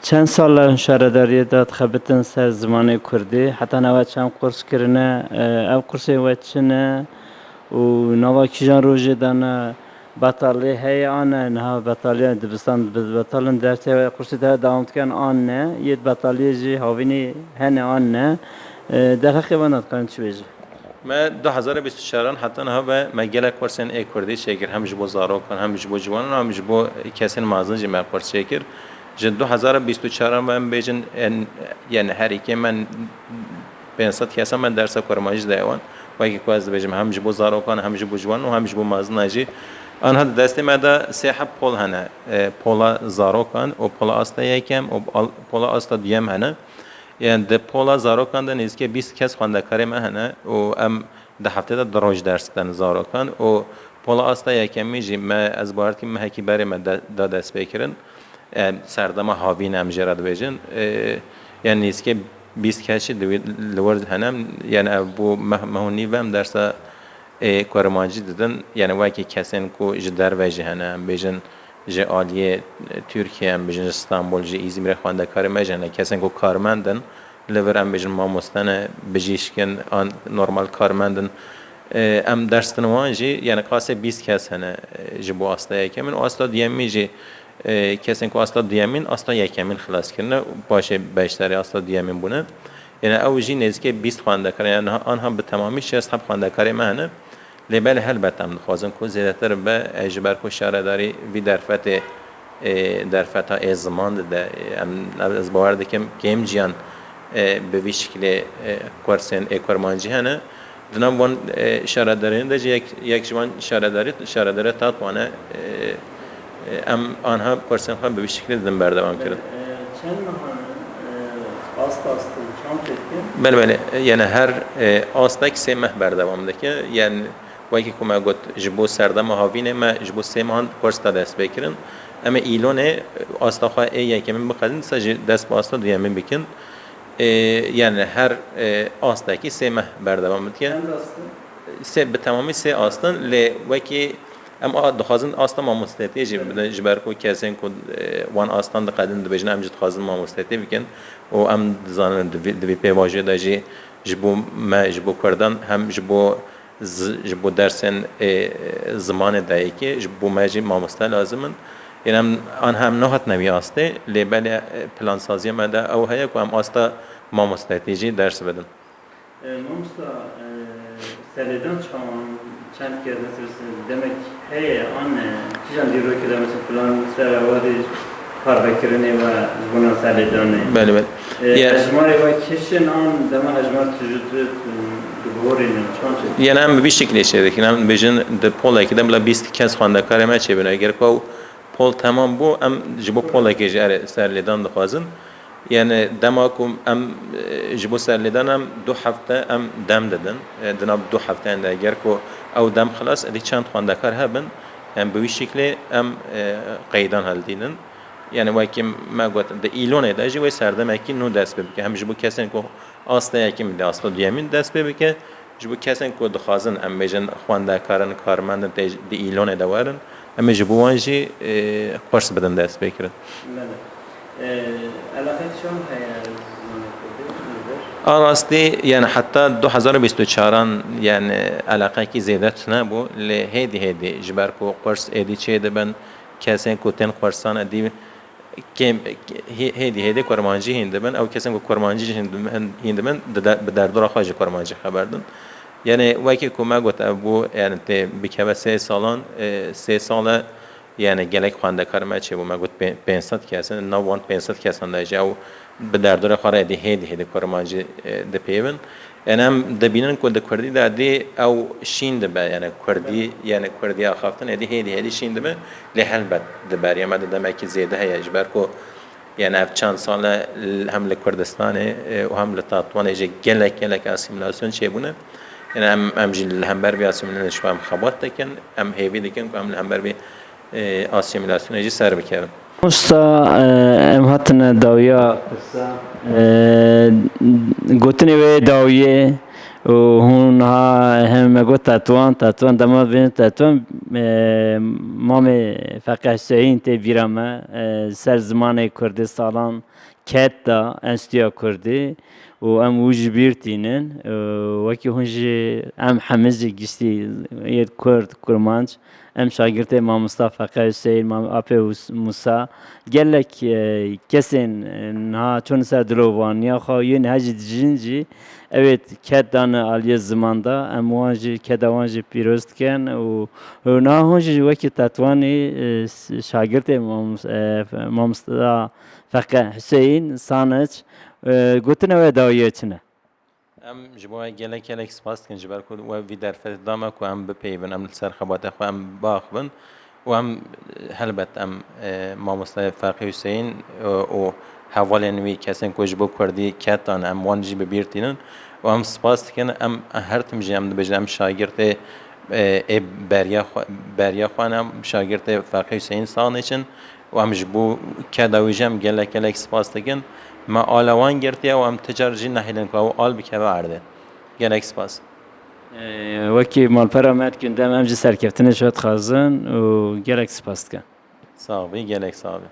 D: چند سال شهرداری داد خبرتن سر زمان کردی حتی نواد چند کورس کرنه او کورس وقت چنه و نوا کیجان روزی دانه بطالی هی آنه نه بطالی دبستان بطالن درسی و کورسی ده دوام کن آن نه یه بطالی جی هاوینی هن آن نه در حقیقت نات چی بیچه
F: ما 2024 حتی نه به مجال کورسن ای کردی شکر هم جبو زارو کن هم جبو جوان هم جبو کسین مازن جمع کورس شکر جد 2024 من بیچن یعنی هر کی من بنصت کسا من درس کارمانج دیوان وقتی که از بیشتر هم جبو زاروکان هم جبو جوان و هم جبو مازناجی آنها دستی ماده سه پول هنه پولا زاروکان و پولا آستا یکم و پولا آستا دیم هنه یعنی ده پولا زاروکان ده نیست که 20 کس خونده کاری هنه و ام ده هفته ده دراج درس دن زاروکان و پولا آستا یکم میجی ما از بارتی محکی بری ما دست بکرن سردما هاوین هم جرد بیشن یعنی نیست که 20 کشی لورد هنم یعنی بو مهونی وام درس کارمانجی دادن یعنی وقتی کسان کو جدار و جهنم بیشن جالیه ترکیه هم بیشن استانبول جی ایزمیر خوانده کار میجنه کسان کو کارمندن لورم بیشن ما مستنه بجیشکن آن نرمال کارمندن ام درس تنوانجی یعنی قاسه 20 کس هنه جبو آستای که من آستا دیمی جی کسی که اصلا دیامین اصلا یکمین خلاص کردن باشه بیشتری اصلا دیامین بونه یعنی اوجی نزدیک 20 خوانده کاری یعنی آنها به تمامی 60 خوانده کاری مهنه لیبل البته هم خوازن که زیادتر به اجبار کو شهرداری وی درفت ها زمان ده از باور دکم کم جیان به وی شکل کورسن کارمانجی هنه دنام وان شاردارین دچ یک جوان شارداری تاتوانه ام آنها پرسن خواهم به شکلی دم بردوام کرد.
D: چند ماهانه astı çam çekti.
F: بله یعنی هر آستک سه ماه بردوام دکه یعنی وقتی که ما گفت جبو سردم هاوینه ما جبو سه ماه کورس تا دست بکرن اما ایلونه آستخواه یکی من بخدین سج دست با آستا دیگه بکن یعنی هر آستکی سه ماه بردوام دکه سه به تمامی سه آستن ل وقتی اما دخوازن آستا ما مستعدی جبر کو کسین کو وان آستان دقیقاً دبیجن امجد خازن ما مستعدی بکن و ام زانن دوی پیواجه داجی جبو ما جبو کردن هم جبو درسن زمان دایی که جبو ما جی ما مستعد لازمن یعنی آن هم نهات نوی آسته لیبل پلان سازی ما ده او هیا کو ام آستا ما مستعدی جی درس بدن.
D: Mamusta seriden çend kez mesela demek hey anne çizen diyor ki de mesela plan seravadi karbekirini ve buna seriden.
F: بله بله.
D: Ecmari ve kişinin an deme ecmar tücütü duvarının çançı.
F: یعنی هم به شکلی شده که هم بیشتر د پولی که دم لبیست کس خانده کاری ما چه بینه اگر کو پول تمام بو ام جبو پولی که جاره سرلیدان دخوازن یعنی دماکم ام جبو سرلیدان هم 2 هفته ام دم دادن دناب 2 هفته انده اگر کو او دم خلاص ادی چند خانده کار هبن هم به شکلی ام قیدان هل دیدن یعنی وقتی ما گفت د ایلونه داشتی و سردم اکی نو دست ببکه هم جبو کسین کو آسته اکی میده آسته دیامین دست ببکه جبو کسین کو دخوازن ام بیشن خوانده کارن کارمند د ایلونه دوارن ام جبو وانجی قرص بدن دست بکرد.
D: علاقه شون هیا
F: آراستی یعنی حتی 2024 یعنی علاقه کی زیاده نبود لی هدی جبر کو قرص ادی چه دبن کسین کو تن قرصان ادی کم هدی کرمانجی هندبن او کسین کو کرمانجی هندبن به دردور خواهج کرمانجی خبردن یعنی وقتی که ما گفت ابو یعنی ت بکه 3 ساله یعنی گلک خوانده کارم چه بود ما گفت 500 کسان نوان 500 کسان داشته او به دردور خاره هدی کرمانجی دپیون انم دبینن که دکردی دادی او شین دبه یعنی کردی آخافتن هدی شین دبه لحل بد دبری اما دم کی زیاده هی اجبار کو یعنی اف چند ساله هم لکردستان و هم لتاتوان اجی گلک اسیمیلاسیون چه بونه یعنی ام جیل هم بر بی اسیمیلاسیون شوام خبرت دکن ام هیوی دکن که ام هم بر بی اسیمیلاسیون اجی سر بکردن.
D: Usta em hatin dawiya gotine ve dawiye hon ha hem got tatuan dama ve tatuan mame Faqih Hüseyin te virama ser zamanı Kurdistan'dan ketta enstitüya kurdi و ام وجبیرتینن وکی هنجی ام حمزی گشتی ید کرمانج ام شاگرد ما مصطفی فقیه حسین ما اپی موسی گلک کسین ها چون سر دلوانیا خواهی نهجی جنجی evet keddan aliye zamanda em wanjî kedawan jî pîroz dikin û nahon jî wekî tetwanê şagirdê Mamosta Faqih Hüseyin Saniç gotine we dawiyê çi ne?
F: ام جبوه گلک سپاس کن جبر کود و وی درفت دامه کو ام بپیون ام سر خبات خو ام باخبن و ام هلبت ام ماموستا فقیه حسین و حوالین وی کسین کو جبو کردی کتان ام وانجی ببیرتینن و ام سپاس کن ام هر تم جام دبجم شاگرد بریا خوانم شاگرد فقیه حسین سانیچن و ام جبو کداویجم گلک سپاس کن ما آلوان گرتی و ام تجارجی نهیلن که آل بکه وارده گلک سپاس
D: وکی مالپرا مد کندم ام جی سرکفتنه شد خازن و گلک سپاس کن
F: صاحبی گلک صاحبی